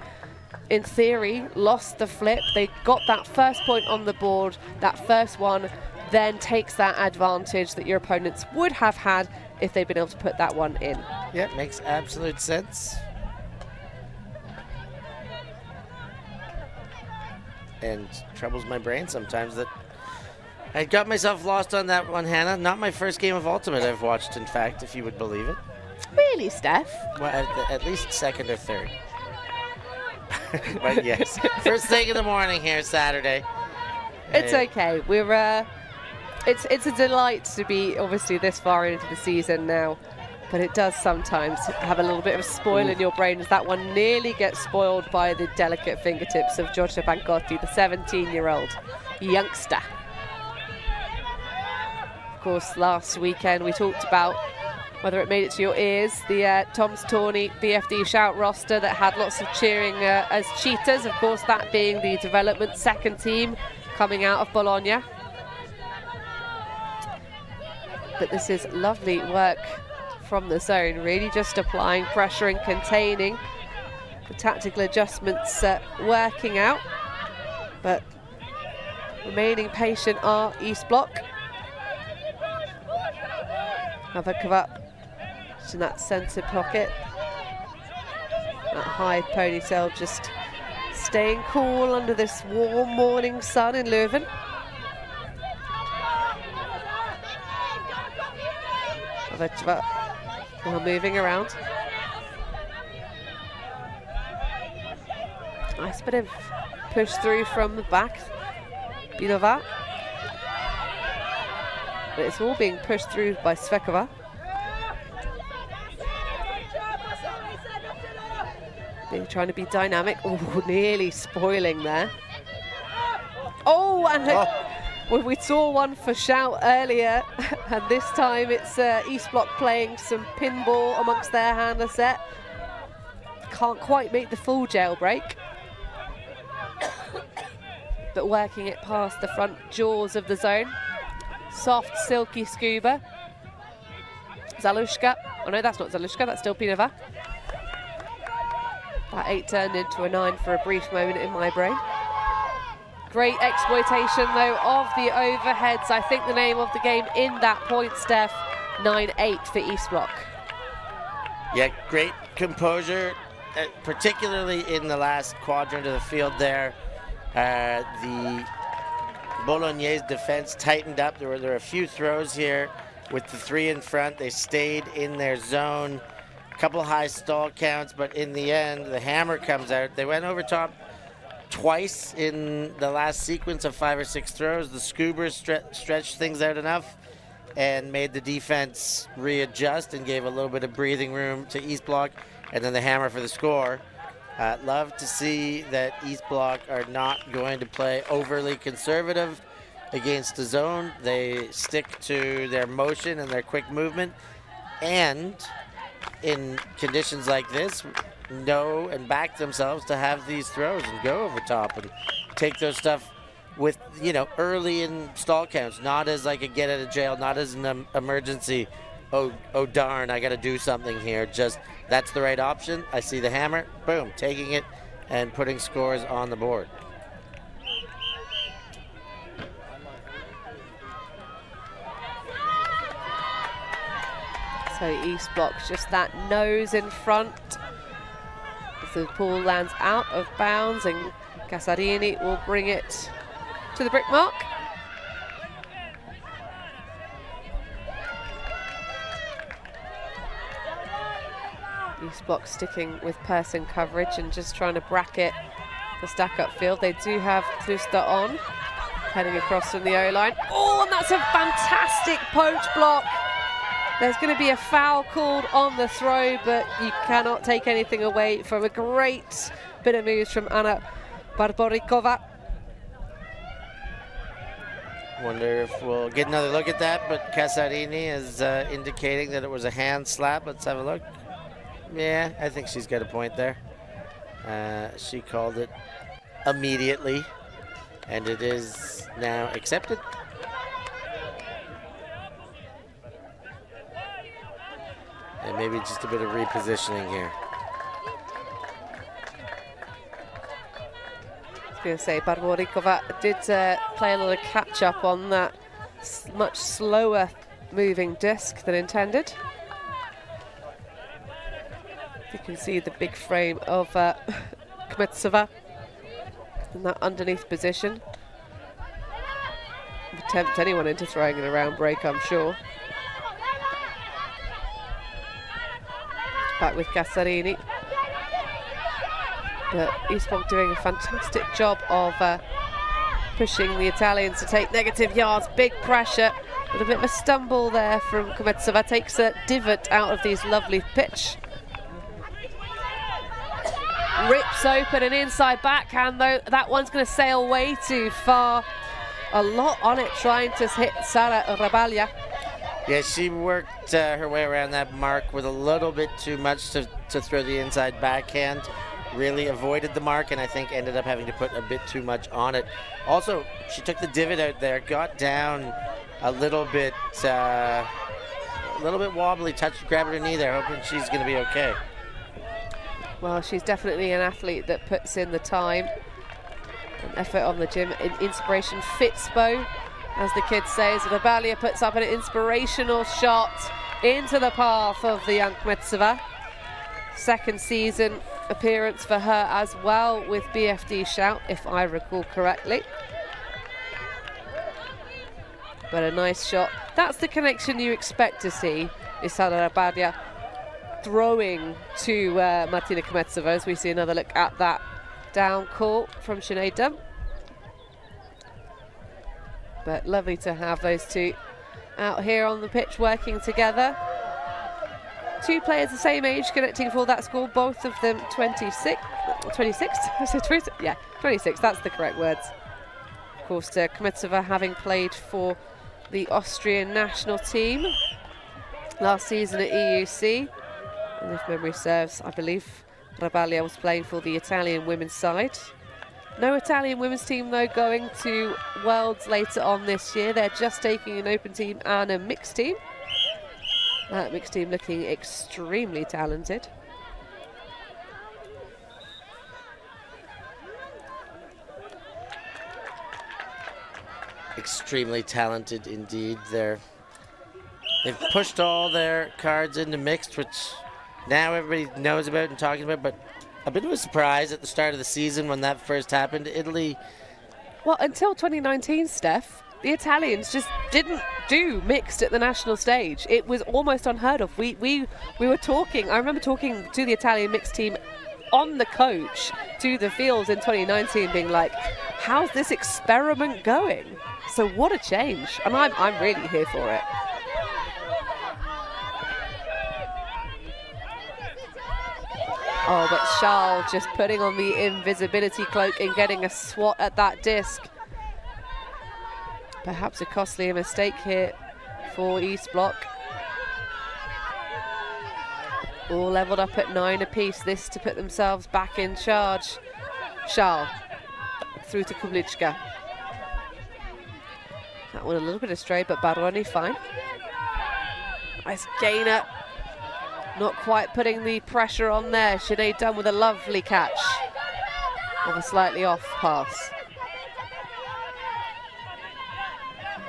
in theory, lost the flip. They got that first point on the board. That first one then takes that advantage that your opponents would have had if they'd been able to put that one in. Yeah, makes absolute sense. And troubles my brain sometimes that I got myself lost on that one, Hannah. Not my first game of Ultimate I've watched, in fact, if you would believe it. Really, Steph? Well, at least second or third. But yes, first thing in the morning here Saturday. It's okay. We're it's a delight to be obviously this far into the season now, but it does sometimes have a little bit of a spoil in your brain as that one nearly gets spoiled by the delicate fingertips of Giorgia Pancotti, the 17-year-old youngster. Of course, last weekend we talked about whether it made it to your ears, the Tom's Tawny BFD shout roster that had lots of cheering as cheaters, of course that being the development second team coming out of Bologna. But this is lovely work from the zone, really just applying pressure and containing. The tactical adjustments working out, but remaining patient are East Block. Havakova in that centre pocket. That high ponytail just staying cool under this warm morning sun in Leuven. Havakova now moving around. Nice bit of push through from the back. Bilova. But it's all being pushed through by Svekova. They're trying to be dynamic. Oh, nearly spoiling there. Oh, and we saw one for shout earlier, and this time it's East Block playing some pinball amongst their handler set. Can't quite make the full jailbreak. But working it past the front jaws of the zone. Soft, silky scuba. Zalushka. Oh no, that's not Zalushka, that's still Pinova. That 8 turned into a 9 for a brief moment in my brain. Great exploitation though of the overheads. I think the name of the game in that point, Steph. 9-8 for East Block. Yeah, great composure, particularly in the last quadrant of the field there. The Bolognese defense tightened up. There were a few throws here with the 3 in front. They stayed in their zone. A couple high stall counts, but in the end, the hammer comes out. They went over top twice in the last sequence of 5 or 6 throws. The scuba stretched things out enough and made the defense readjust and gave a little bit of breathing room to East Block, and then the hammer for the score. Love to see that East Block are not going to play overly conservative against the zone. They stick to their motion and their quick movement, and in conditions like this, know and back themselves to have these throws and go over top and take those stuff with, you know, early in stall counts, not as like a get out of jail, not as an emergency. Oh darn, I got to do something here. Just, that's the right option. I see the hammer, boom, taking it and putting scores on the board. So East Block just that nose in front. As the ball lands out of bounds, and Casarini will bring it to the brick mark. East Block sticking with person coverage and just trying to bracket the stack-up field. They do have Kluster on, heading across from the O-line. Oh, and that's a fantastic poach block. There's going to be a foul called on the throw, but you cannot take anything away from a great bit of moves from Anna Barborikova. Wonder if we'll get another look at that, but Casarini is indicating that it was a hand slap. Let's have a look. Yeah, I think she's got a point there. She called it immediately, and it is now accepted. And maybe just a bit of repositioning here. I was going to say, Barborikova did play a little catch-up on that much slower moving disc than intended. You can see the big frame of Kmetsova in that underneath position. Would tempt anyone into throwing an around break, I'm sure. Back with Casarini. But East Block doing a fantastic job of pushing the Italians to take negative yards. Big pressure, with a bit of a stumble there from Kmetsova. Takes a divot out of these lovely pitch. Rips open an inside backhand though. That one's going to sail way too far. A lot on it trying to hit Sara Rabaglia. Yeah, she worked her way around that mark with a little bit too much to throw the inside backhand. Really avoided the mark, and I think ended up having to put a bit too much on it. Also, she took the divot out there, got down a little bit wobbly, grabbed her knee there, hoping she's going to be okay. Well, she's definitely an athlete that puts in the time and effort on the gym. Inspiration Fitzbo, as the kids say, as Rabalia puts up an inspirational shot into the path of the young Kmetsova. Second season appearance for her as well with BFD Shout, if I recall correctly. But a nice shot. That's the connection you expect to see, is Sara Rabalia throwing to Martina Kmetsova, as we see another look at that down call from Sinead Dunn. But lovely to have those two out here on the pitch working together. Two players the same age connecting for that score, both of them 26. I said 26? Yeah, 26, that's the correct words. Of course, Kmetsova having played for the Austrian national team last season at EUC. And if memory serves, I believe Rabalia was playing for the Italian women's side. No Italian women's team, though, going to Worlds later on this year. They're just taking an open team and a mixed team. That mixed team looking extremely talented. Extremely talented indeed. They've pushed all their cards into mixed, which now everybody knows about and talking about, but a bit of a surprise at the start of the season when that first happened. Italy. Well, until 2019, Steph, the Italians just didn't do mixed at the national stage. It was almost unheard of. We were talking, I remember talking to the Italian mixed team on the coach to the fields in 2019 being like, how's this experiment going? So what a change. And I'm really here for it. Oh, but Charles just putting on the invisibility cloak and getting a swat at that disc. Perhaps a costly mistake here for East Bloc. All levelled up at 9 apiece, this to put themselves back in charge. Charles through to Kubliczka. That one a little bit astray, but Baroni fine. Nice gainer. Not quite putting the pressure on there. Sinead Dunn with a lovely catch of a slightly off pass.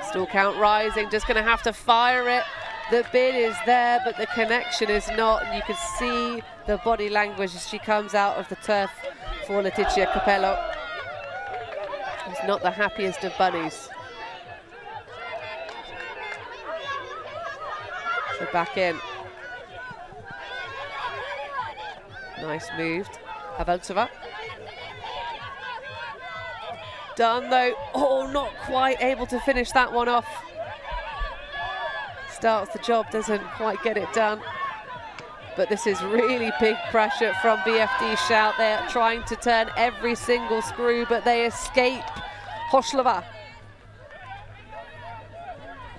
Still count rising, just going to have to fire it. The bid is there, but the connection is not. And you can see the body language as she comes out of the turf for Letizia Capello. She's not the happiest of bunnies. So back in. Nice moved. Haveltsova. Done though. Oh, not quite able to finish that one off. Starts the job, doesn't quite get it done. But this is really big pressure from BFD Shout. They're trying to turn every single screw, but they escape. Hoslova.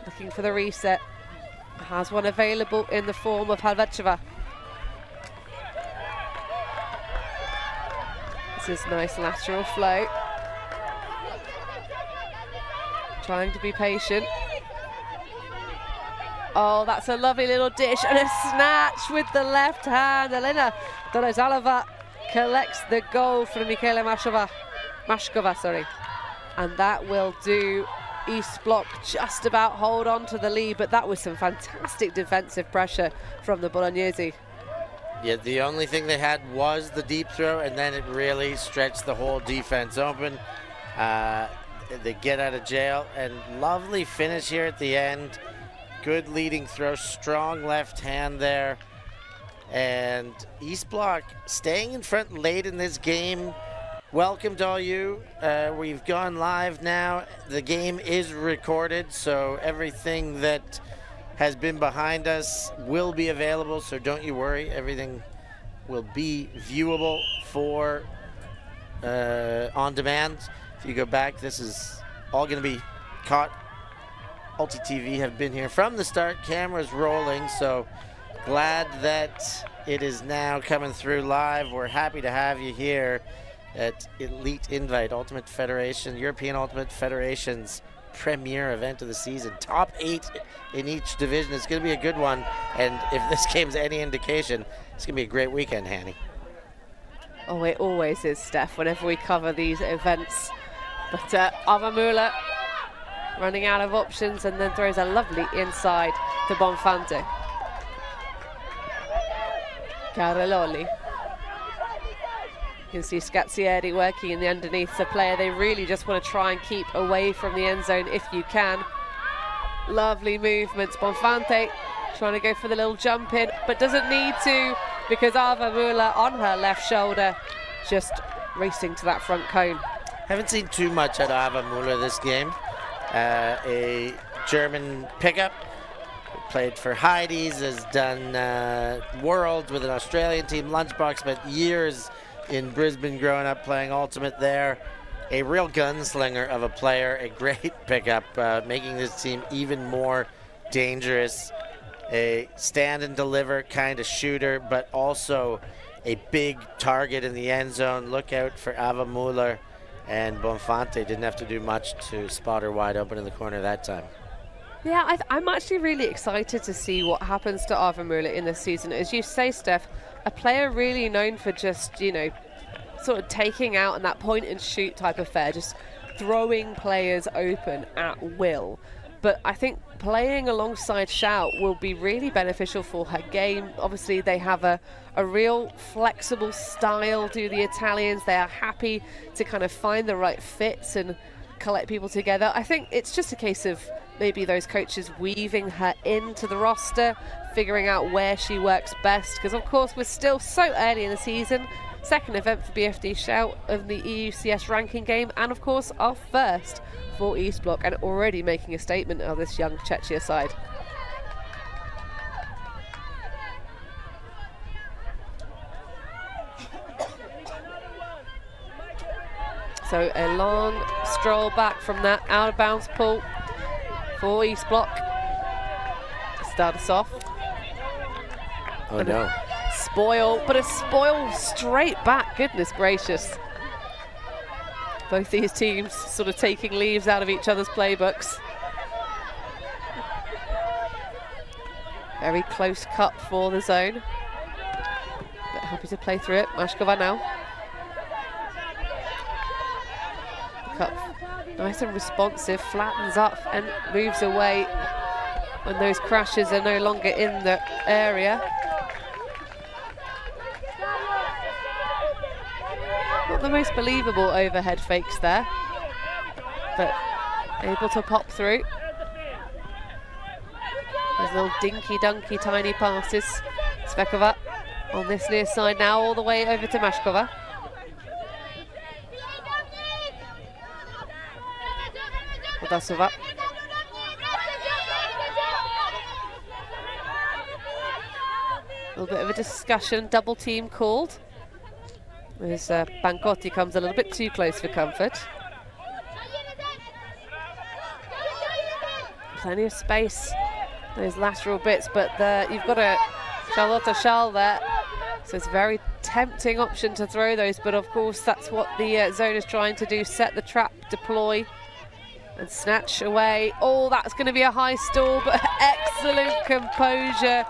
Looking for the reset. Has one available in the form of Haveltsova. This is nice lateral flow. Trying to be patient. Oh, that's a lovely little dish and a snatch with the left hand. Elena Dorozalova collects the goal from Michaela Mashkova, sorry. And that will do East Bloc just about hold on to the lead, but that was some fantastic defensive pressure from the Bolognese. Yeah, the only thing they had was the deep throw, and then it really stretched the whole defense open. They get out of jail, and lovely finish here at the end. Good leading throw, strong left hand there. And East Bloc staying in front late in this game. Welcome to all you. We've gone live now. The game is recorded, so everything that has been behind us will be available, so don't you worry. Everything will be viewable for on demand. If you go back, this is all going to be caught TV have been here from the start, cameras rolling, so glad that it is now coming through live. We're happy to have you here at Elite Invite, Ultimate Federation, European Ultimate Federation's premier event of the season. Top 8 in each division. It's going to be a good one, and if this game's any indication, it's going to be a great weekend, Hanny. Oh, it always is, Steph, whenever we cover these events. But Avamula running out of options and then throws a lovely inside to Bonfante. Carololi. You can see Scazzieri working in the underneath the player. They really just want to try and keep away from the end zone if you can. Lovely movements. Bonfante trying to go for the little jump in, but doesn't need to because Avamula on her left shoulder just racing to that front cone. Haven't seen too much at Avamula this game. A German pickup. Played for Heidi's, has done Worlds with an Australian team, Lunchbox, spent years in Brisbane growing up playing Ultimate there. A real gunslinger of a player, a great pickup, making this team even more dangerous. A stand and deliver kind of shooter, but also a big target in the end zone. Look out for Avamula, and Bonfante didn't have to do much to spot her wide open in the corner that time. Yeah, I'm actually really excited to see what happens to Avamula in this season. As you say, Steph, a player really known for just, you know, sort of taking out in that point and shoot type affair, just throwing players open at will. But I think playing alongside Shout will be really beneficial for her game. Obviously, they have a real flexible style, do the Italians. They are happy to kind of find the right fits and collect people together. I think it's just a case of maybe those coaches weaving her into the roster, figuring out where she works best, because of course we're still so early in the season. Second event for BFD Shout of the EUCS ranking game, and of course our first for East Block, and already making a statement of this young Czechia side. So a long stroll back from that out of bounds pull for East Block. Start us off. Oh no. Spoil, but a spoil straight back, goodness gracious. Both these teams sort of taking leaves out of each other's playbooks. Very close cut for the zone. But happy to play through it. Mashkova now. Cut nice and responsive, flattens up and moves away when those crashes are no longer in the area. Not the most believable overhead fakes there, but able to pop through. Those little dinky dunky tiny passes. Svekova on this near side now, all the way over to Mashkova. Odasova. A little bit of a discussion, double team called. As Bancotti comes a little bit too close for comfort. Plenty of space, those lateral bits, but you've got a Charlotta Schall there, so it's a very tempting option to throw those, but of course that's what the zone is trying to do, set the trap, deploy, and snatch away. Oh, that's going to be a high stall, but excellent composure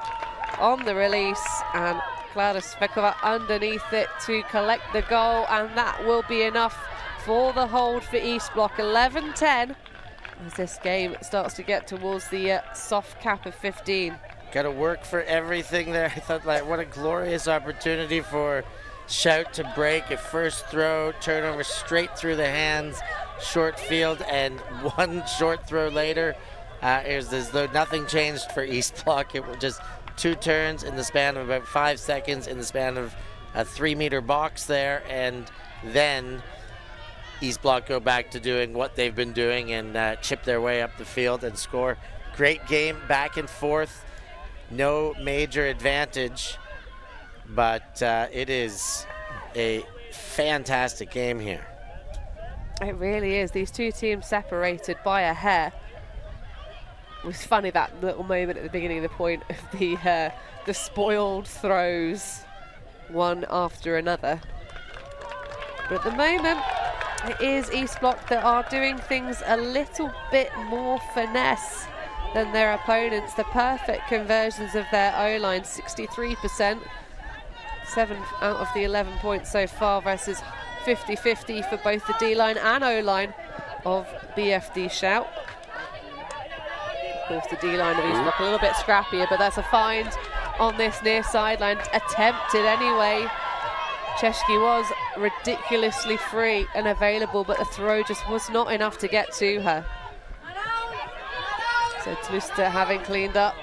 on the release, and Klara Svekova underneath it to collect the goal, and that will be enough for the hold for East Block. 11-10 as this game starts to get towards the soft cap of 15. Got to work for everything there. I thought, like, what a glorious opportunity for Shout to break a first throw, turnover straight through the hands, short field, and one short throw later. It was as though nothing changed for East Block. It was just two turns in the span of about 5 seconds in the span of a 3-meter box there, and then East Block go back to doing what they've been doing and chip their way up the field and score. Great game, back and forth, no major advantage, but it is a fantastic game here. It really is. These two teams separated by a hair. It was funny, that little moment at the beginning of the point of the spoiled throws, one after another. But at the moment, it is East Bloc that are doing things a little bit more finesse than their opponents. The perfect conversions of their O-line, 63%. 7 out of the 11 points so far versus 50-50 for both the D-line and O-line of BFD Shout. Of course, the D-line of East Bloc a little bit scrappier, but that's a find on this near sideline. Attempted anyway. Cheshki was ridiculously free and available, but the throw just was not enough to get to her. So Tlusta, having cleaned up,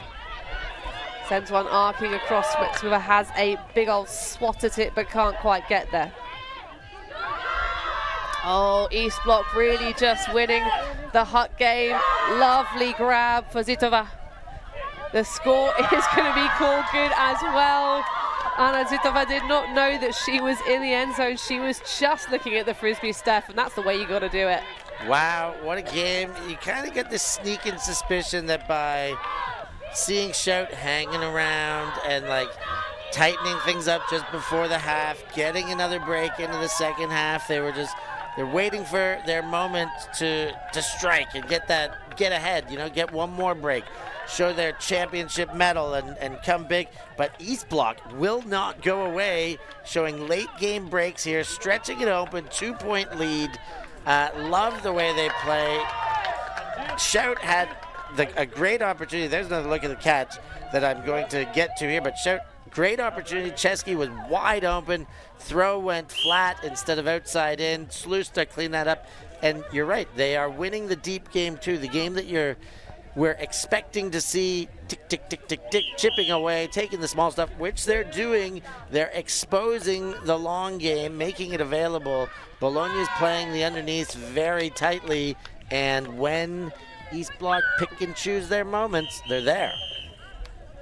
sends one arcing across. Metsova has a big old swat at it, but can't quite get there. Oh, East Bloc really just winning the Huck game. Lovely grab for Zitova. The score is going to be called good as well. Anna Zitova did not know that she was in the end zone. She was just looking at the frisbee, Steph, and that's the way you got to do it. Wow, what a game. You kind of get this sneaking suspicion that by seeing Shout hanging around and like tightening things up just before the half, getting another break into the second half, they're waiting for their moment to strike and get ahead, get one more break, show their championship medal and come big. But East Bloc will not go away, showing late game breaks here, stretching it open, 2-point lead. Love the way they play. Shout had a great opportunity. There's another look at the catch that I'm going to get to here, but Shout, great opportunity. Chesky was wide open. Throw went flat instead of outside in. Slusta cleaned that up. And you're right, they are winning the deep game too. The game that we're expecting to see tick, tick, tick, tick, tick, chipping away, taking the small stuff, which they're doing. They're exposing the long game, making it available. Bologna is playing the underneath very tightly, and when East Bloc pick and choose their moments, they're there.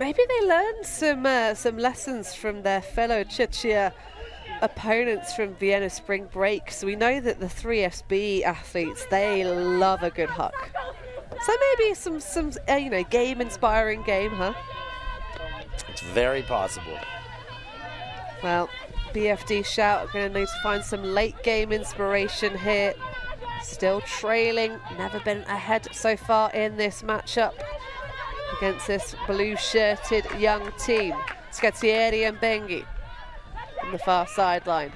Maybe they learned some lessons from their fellow Czechia opponents from Vienna spring break. So we know that the 3SB athletes, they love a good huck. So maybe some game-inspiring game, huh? It's very possible. Well, BFD Shout are going to need to find some late game inspiration here. Still trailing, never been ahead so far in this matchup against this blue-shirted young team. Scazzieri and Bengi on the far sideline.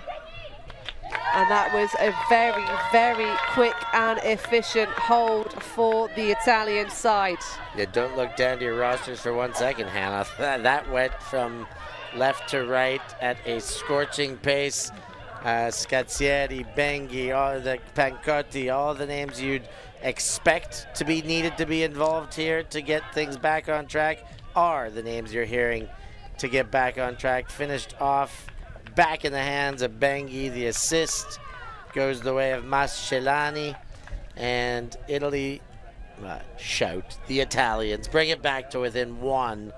And that was a very, very quick and efficient hold for the Italian side. Yeah, don't look down to your rosters for 1 second, Hannah. That went from left to right at a scorching pace. Scazzieri, Bengi, all the Pancotti, all the names you'd expect to be needed to be involved here to get things back on track are the names you're hearing to get back on track. Finished off back in the hands of Bengi. The assist goes the way of Mascelani, and Italy Shout, the Italians, bring it back to within one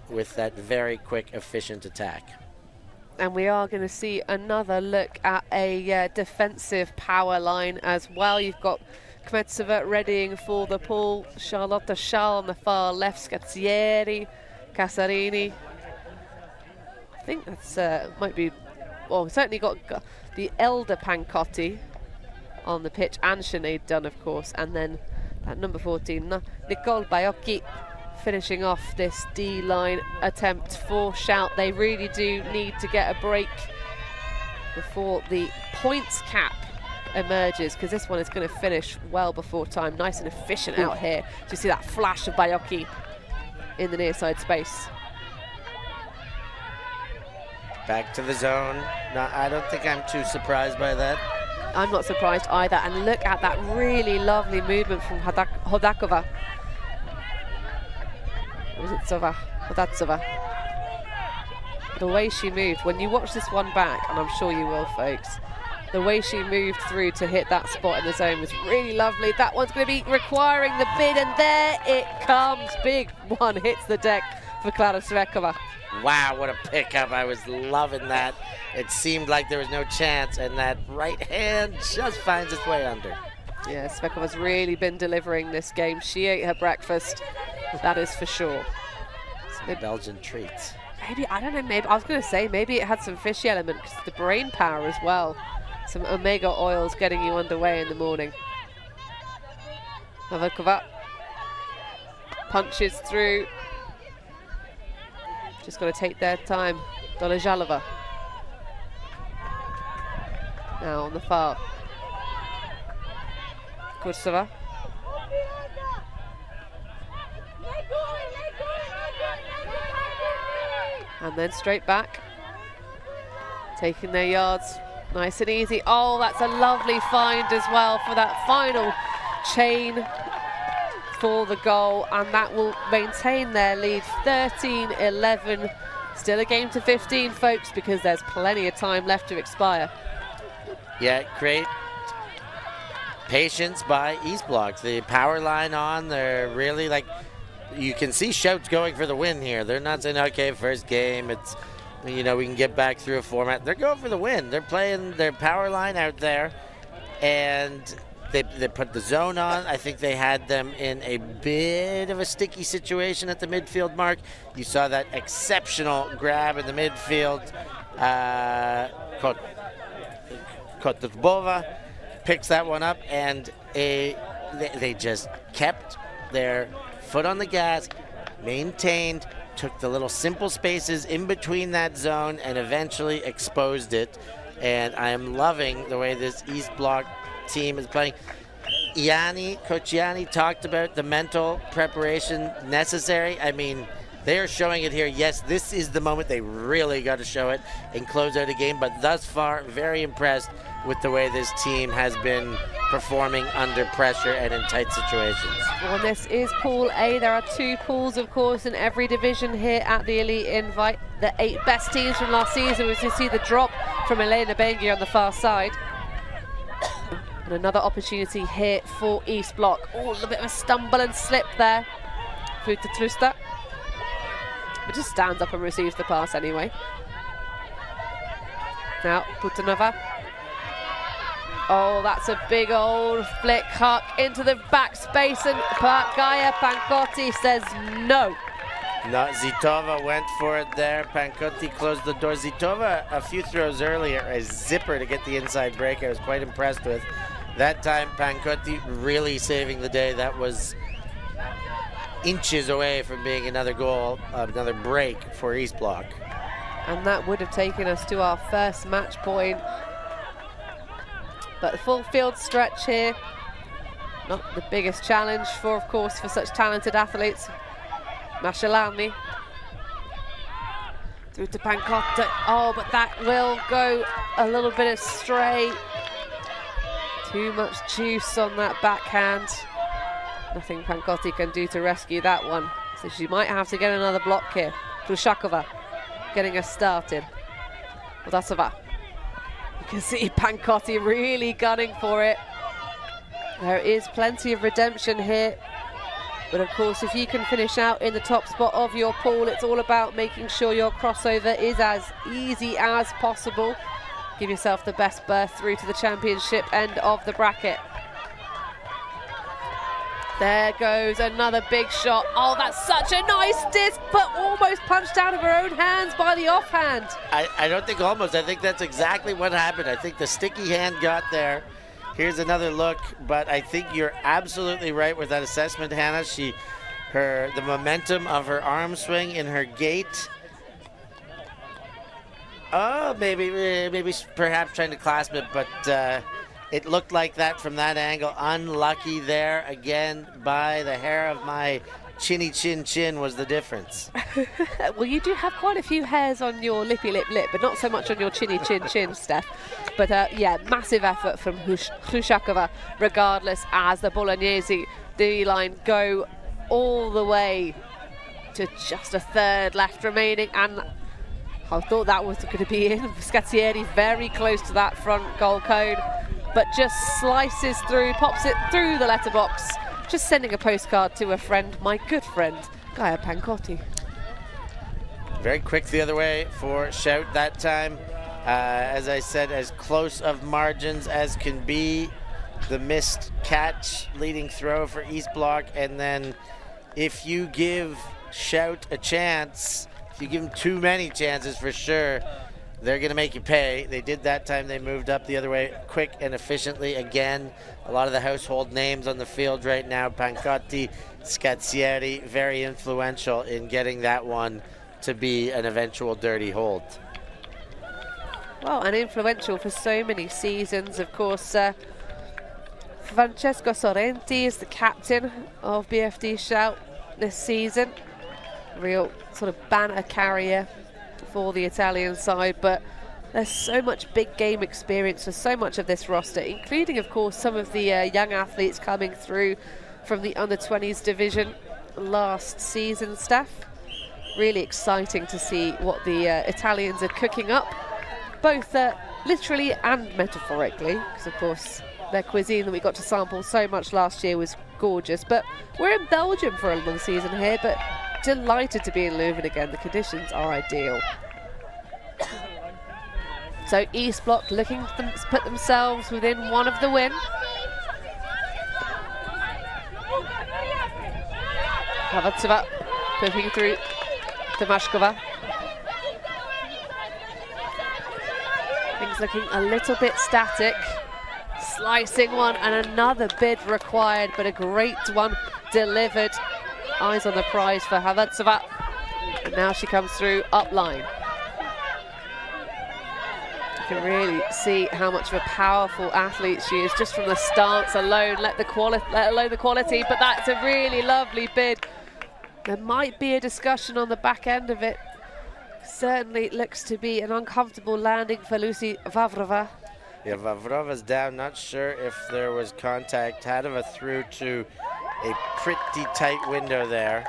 with that very quick, efficient attack. And we are going to see another look at a defensive power line as well. You've got Kmetsova readying for the pull, Charlotta Schall on the far left, Scazzieri, Casarini. I think that's might be, well, we've certainly got the elder Pancotti on the pitch, and Sinead Dunn, of course, and then that number 14, Nicole Baiocchi, finishing off this D-line attempt for Shout. They really do need to get a break before the points cap emerges, because this one is going to finish well before time. Nice and efficient out here. So you see that flash of Baiocchi in the near side space. Back to the zone. No, I don't think I'm too surprised by that. I'm not surprised either. And look at that really lovely movement from Hodakova. Was it Hodatsova? The way she moved, when you watch this one back, and I'm sure you will, folks, the way she moved through to hit that spot in the zone was really lovely. That one's going to be requiring the bid, and there it comes. Big one hits the deck for Klara Svekova. Wow, what a pickup. I was loving that. It seemed like there was no chance, and that right hand just finds its way under. Yeah, Svekova's really been delivering this game. She ate her breakfast, that is for sure. Some Belgian treats. Maybe, I don't know, maybe, I was going to say, maybe it had some fishy element, because the brain power as well. Some omega oils getting you underway in the morning. Novikova punches through. Just got to take their time. Doležalova. Now on the far. Kursova. And then straight back. Taking their yards nice and easy. Oh, that's a lovely find as well for that final chain for the goal. And that will maintain their lead 13-11. Still a game to 15, folks, because there's plenty of time left to expire. Yeah, great patience by East Block. The power line on, they're really like, you can see shouts going for the win here. They're not saying, okay, first game, it's, you know, we can get back through a format. They're going for the win. They're playing their power line out there, and they put the zone on. I think they had them in a bit of a sticky situation at the midfield mark. You saw that exceptional grab in the midfield. Kotlubova picks that one up, and they just kept their foot on the gas, maintained, took the little simple spaces in between that zone, and eventually exposed it. And I am loving the way this East Block team is playing. Coach Yanni talked about the mental preparation necessary. I mean, they are showing it here. Yes, this is the moment they really got to show it and close out a game, but thus far, very impressed with the way this team has been performing under pressure and in tight situations. Well, this is Pool A. There are 2 pools, of course, in every division here at the Elite Invite. The 8 best teams from last season, as you see the drop from Elena Bengi on the far side. And another opportunity here for East Block. Oh, a little bit of a stumble and slip there. Futa Trusta. But just stands up and receives the pass anyway. Now, Putanova. Oh, that's a big old flick huck into the back space, and Gaia Pancotti says no. No, Zitova went for it there. Pancotti closed the door. Zitova, a few throws earlier, a zipper to get the inside break. I was quite impressed with. That time, Pancotti really saving the day. That was inches away from being another goal, another break for East Block. And that would have taken us to our first match point. But the full field stretch here, not the biggest challenge for, of course, for such talented athletes. Mashalani through to Pancotti. Oh, but that will go a little bit astray. Too much juice on that backhand. Nothing Pancotti can do to rescue that one. So she might have to get another block here. Plushakova getting us started. Vladasova. You can see Pancotti really gunning for it. There is plenty of redemption here. But of course, if you can finish out in the top spot of your pool, it's all about making sure your crossover is as easy as possible. Give yourself the best berth through to the championship end of the bracket. There goes another big shot. Oh, that's such a nice disc, but almost punched out of her own hands by the offhand. I don't think almost. I think that's exactly what happened. I think the sticky hand got there. Here's another look, but I think you're absolutely right with that assessment, Hannah. The momentum of her arm swing in her gait. Oh, maybe perhaps trying to clasp it, but it looked like that from that angle. Unlucky there again by the hair of my chinny chin was the difference. Well, you do have quite a few hairs on your lippy lip, but not so much on your chinny chin, Steph. But yeah, massive effort from Hrushakova, regardless, as the Bolognese D-line go all the way to just a third left remaining. And I thought that was going to be in. Scazzieri very close to that front goal cone, but just slices through, pops it through the letterbox, just sending a postcard to a friend, my good friend, Gaia Pancotti. Very quick the other way for Shout that time. As I said, as close of margins as can be. the missed catch leading throw for East Block, and then if you give Shout a chance, if you give them too many chances for sure, they're going to make you pay. They did that time. They moved up the other way quick and efficiently. Again, a lot of the household names on the field right now. Pancotti, Scazzieri, very influential in getting that one to be an eventual dirty hold. Well, and influential for so many seasons, of course. Francesco Sorrenti is the captain of BFD Shout this season. Real sort of banner carrier for the Italian side, but there's so much big game experience for so much of this roster, including, of course, some of the young athletes coming through from the under-20s division last season, Steph. Really exciting to see what the Italians are cooking up, both literally and metaphorically, because, of course, their cuisine that we got to sample so much last year was gorgeous. But we're in Belgium for a long season here, but delighted to be in Leuven again. The conditions are ideal. So East Block looking to put themselves within one of the win. Kavatsova pushing through Tomashkova. Things looking a little bit static. Slicing one and another bid required, but a great one delivered. Eyes on the prize for Havatsova. And now she comes through up line. You can really see how much of a powerful athlete she is just from the stance alone, let alone the quality, but that's a really lovely bid. There might be a discussion on the back end of it. Certainly looks to be an uncomfortable landing for Lucy Vavrova. Yeah, Vavrova's down. Not sure if there was contact. Hadova through to a pretty tight window there.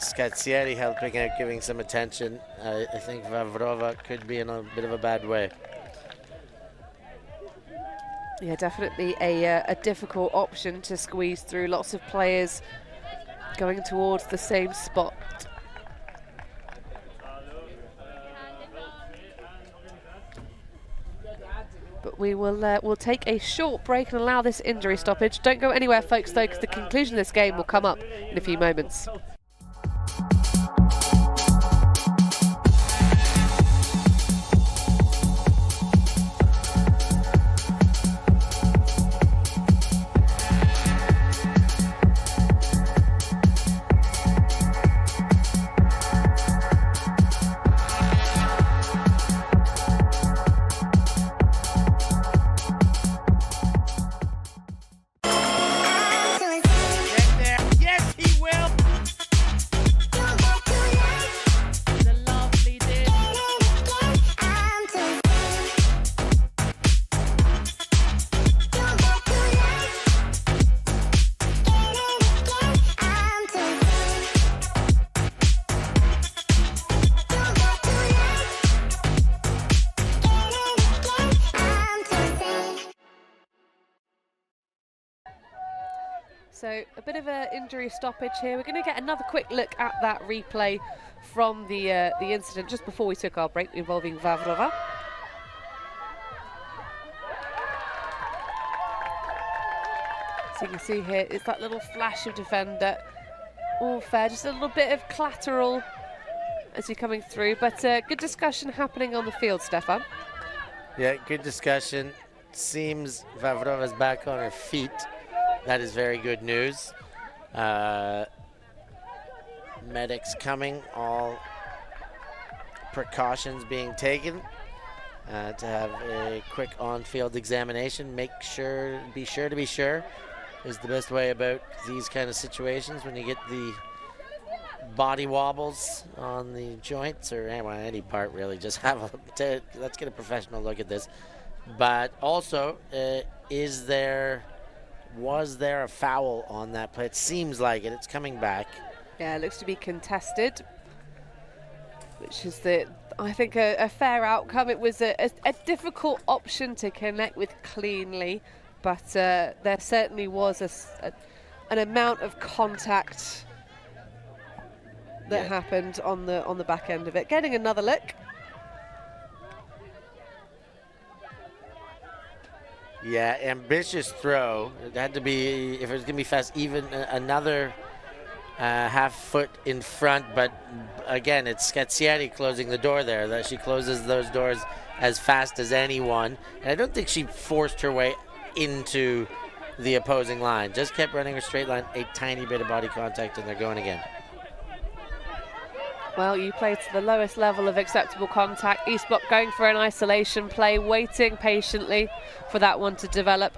Scazzieri helping out, giving some attention. I think Vavrova could be in a bit of a bad way. Yeah, definitely a difficult option to squeeze through. Lots of players going towards the same spot. But we will we'll take a short break and allow this injury stoppage. Don't go anywhere, folks, though, because the conclusion of this game will come up in a few moments. So a bit of an injury stoppage here. We're going to get another quick look at that replay from the incident just before we took our break involving Vavrova. So you can see here, it's that little flash of defender. All fair, just a little bit of collateral as you're coming through. But good discussion happening on the field, Stefan. Yeah, good discussion. Seems Vavrova's back on her feet. That is very good news. Medics coming, all precautions being taken to have a quick on-field examination. Be sure is the best way about these kind of situations when you get the body wobbles on the joints or any part really. Just have let's get a professional look at this. But also, was there a foul on that play? It seems like it. It's coming back. Yeah, it looks to be contested, which is I think a fair outcome. It was a difficult option to connect with cleanly, but there certainly was an amount of contact that happened on the back end of it. Getting another look. Yeah, ambitious throw. It had to be, if it was going to be fast, even another half foot in front. But again, it's Scazziati closing the door there. That she closes those doors as fast as anyone. And I don't think she forced her way into the opposing line. Just kept running a straight line, a tiny bit of body contact, and they're going again. Well, you play to the lowest level of acceptable contact. East Block going for an isolation play, waiting patiently for that one to develop.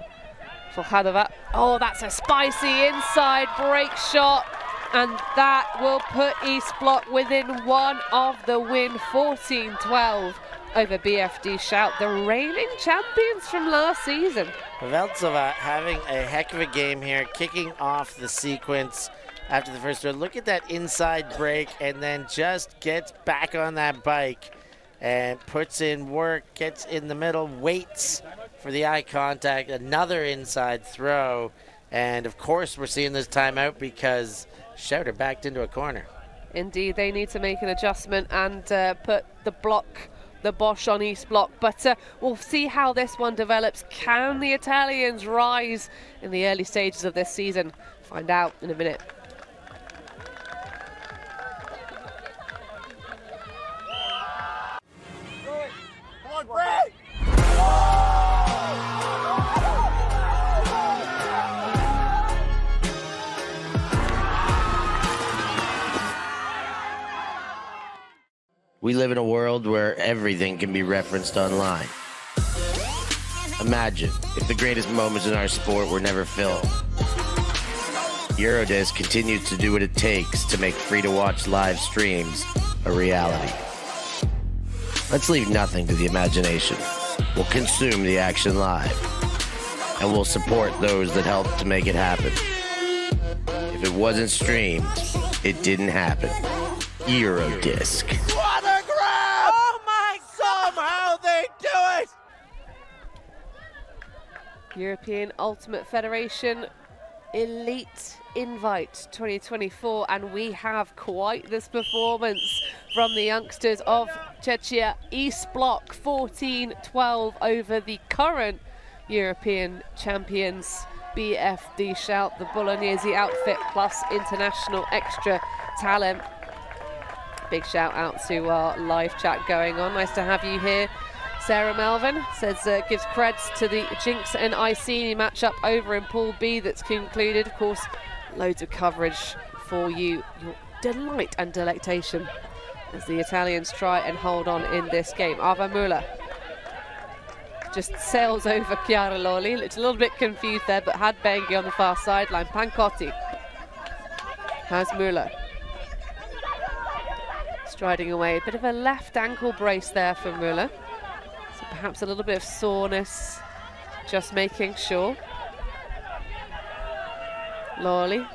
For Hadova. Oh, that's a spicy inside break shot. And that will put East Block within one of the win, 14-12 over BFD Shout, the reigning champions from last season. Paveltsova having a heck of a game here, kicking off the sequence after the first throw. Look at that inside break, and then just gets back on that bike and puts in work, gets in the middle, waits for the eye contact, another inside throw. And of course we're seeing this timeout because Schauter backed into a corner. Indeed, they need to make an adjustment and put the Bosch on East Block, but we'll see how this one develops. Can the Italians rise in the early stages of this season? Find out in a minute. Come on, break! We live in a world where everything can be referenced online. Imagine if the greatest moments in our sport were never filmed. Eurodisc continues to do what it takes to make free-to-watch live streams a reality. Let's leave nothing to the imagination. We'll consume the action live, and we'll support those that help to make it happen. If it wasn't streamed, it didn't happen. Eurodisc. What a grab! Oh my! Somehow they do it! European Ultimate Federation Elite Invite 2024, and we have quite this performance from the youngsters of Czechia. East Block 14-12 over the current European champions BFD Shout, the Bolognese outfit plus international extra talent. Big shout out to our live chat going on. Nice to have you here. Sarah Melvin says gives creds to the Jinx and Iceni matchup over in Pool B that's concluded. Of course, loads of coverage for you. Your delight and delectation as the Italians try and hold on in this game. Ava Müller just sails over Chiara Lolli. Looks a little bit confused there, but had Bengi on the far sideline. Pancotti has Müller. Striding away, a bit of a left ankle brace there for Müller. So perhaps a little bit of soreness, just making sure. Lawley.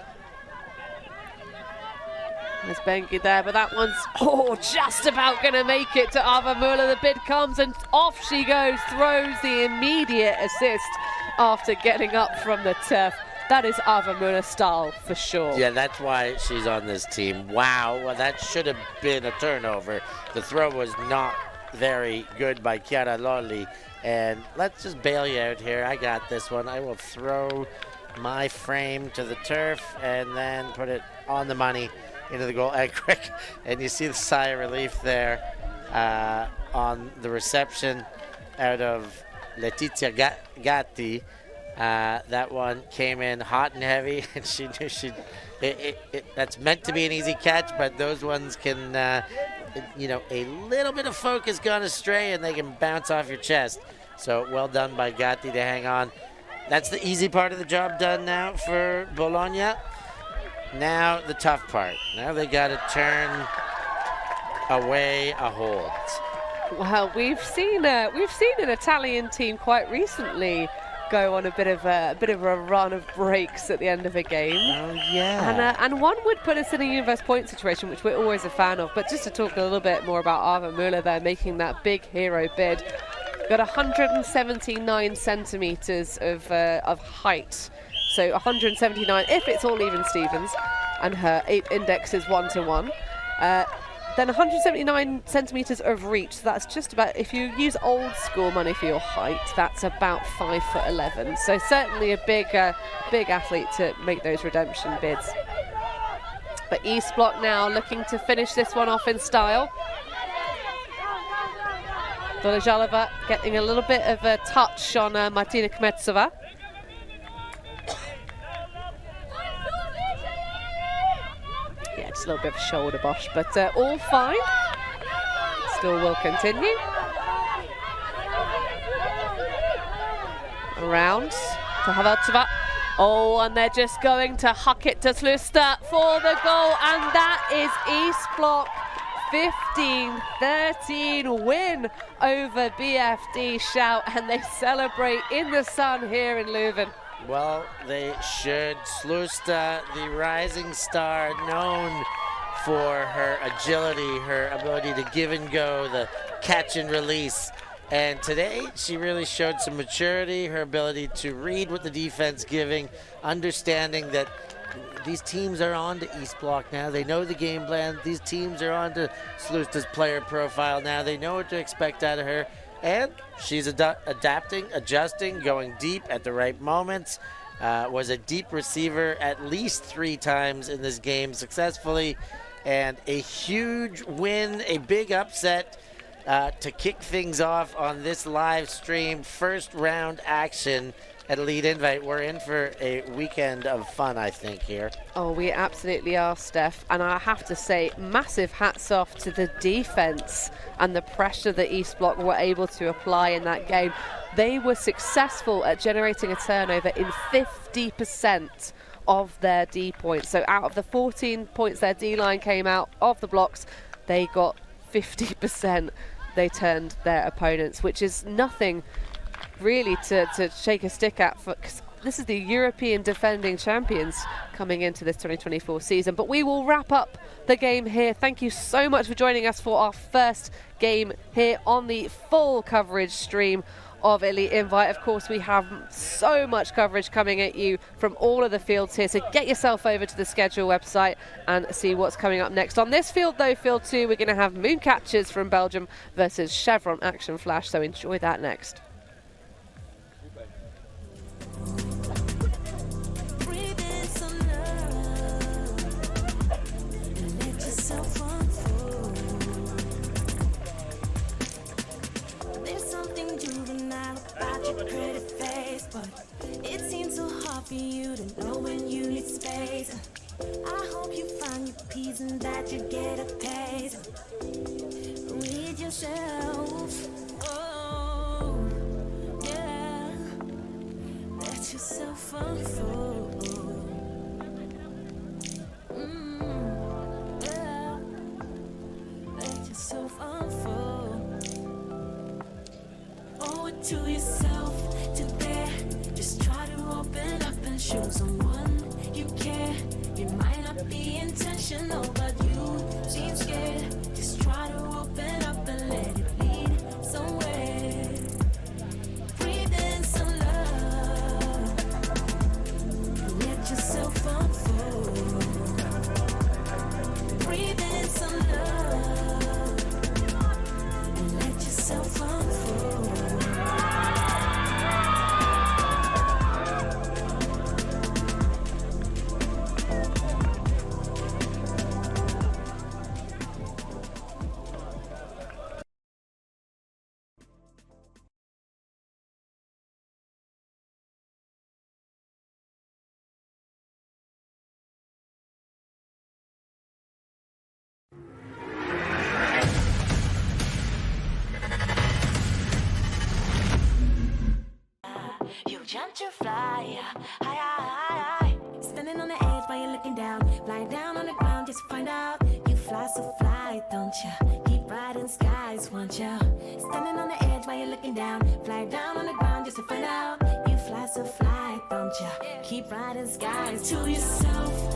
There's Bengi there, but that one's just about going to make it to Ava Müller. The bid comes and off she goes, throws the immediate assist after getting up from the turf. That is Ava Müller style for sure. Yeah, that's why she's on this team. Wow, well, that should have been a turnover. The throw was not very good by Chiara Lolli. And let's just bail you out here. I got this one. I will throw my frame to the turf and then put it on the money into the goal. Quick, and you see the sigh of relief there on the reception out of Letizia Gatti. That one came in hot and heavy, and she knew that's meant to be an easy catch, but those ones can, a little bit of focus gone astray, and they can bounce off your chest. So well done by Gatti to hang on. That's the easy part of the job done now for Bologna. Now the tough part. Now they got to turn away a hold. Well, we've seen an Italian team quite recently go on a bit of a run of breaks at the end of a game. Oh yeah. And one would put us in a universe point situation, which we're always a fan of. But just to talk a little bit more about Ava Müller there, making that big hero bid. Got 179 centimeters of height. So 179 if it's all even Stevens, and her 8 index is 1-to-1. then 179 centimetres of reach. So that's just about, if you use old school money for your height, that's about 5'11". So certainly a big athlete to make those redemption bids. But East Block now looking to finish this one off in style. Dolijalova getting a little bit of a touch on Martina Kmetsova. Yeah, just a little bit of a shoulder bosh, but all fine. Still will continue. Around to Havartova. Oh, and they're just going to huck it to Slusta for the goal, and that is East Block 15-13 win over BFD Shout, and they celebrate in the sun here in Leuven. Well, they should. Slusta, the rising star, known for her agility, her ability to give and go, the catch and release. And today, she really showed some maturity, her ability to read what the defense giving, understanding that these teams are on to East Block now. They know the game plan. These teams are on to Slusta's player profile now. They know what to expect out of her. And she's adapting, adjusting, going deep at the right moments. Was a deep receiver at least 3 times in this game successfully. And a huge win, a big upset to kick things off on this live stream. First round action at Elite Invite. We're in for a weekend of fun, I think, here. Oh, we absolutely are, Steph. And I have to say, massive hats off to the defense and the pressure that East Block were able to apply in that game. They were successful at generating a turnover in 50% of their D points. So out of the 14 points their D line came out of the blocks, they got 50%. They turned their opponents, which is nothing really to shake a stick at, for this is the European defending champions coming into this 2024 season. But we will wrap up the game here. Thank you so much for joining us for our first game here on the full coverage stream of Elite Invite. Of course, we have so much coverage coming at you from all of the fields here, so get yourself over to the schedule website and see what's coming up next. On this field though, field 2, we're going to have Mooncatchers from Belgium versus Chevron Action Flash, so enjoy that next. But it seems so hard for you to know when you need space. I hope you find your peace and that you get a taste. Read yourself. Oh, yeah. Let yourself unfold. Yeah. Let yourself unfold. Owe it to yourself. Just try to open up and show someone you care. It might not be intentional, but you seem scared. Just try to open up and let it lead somewhere. Breathe in some love. Let yourself unfold. Breathe in some love. Let yourself unfold. You jump to fly, high, high, high. Standing on the edge while you're looking down. Fly down on the ground just to find out. You fly so fly, don't ya? Keep riding skies, won't ya? Standing on the edge while you're looking down. Fly down on the ground just to find out. You fly so fly, don't ya? Keep riding skies to yourself.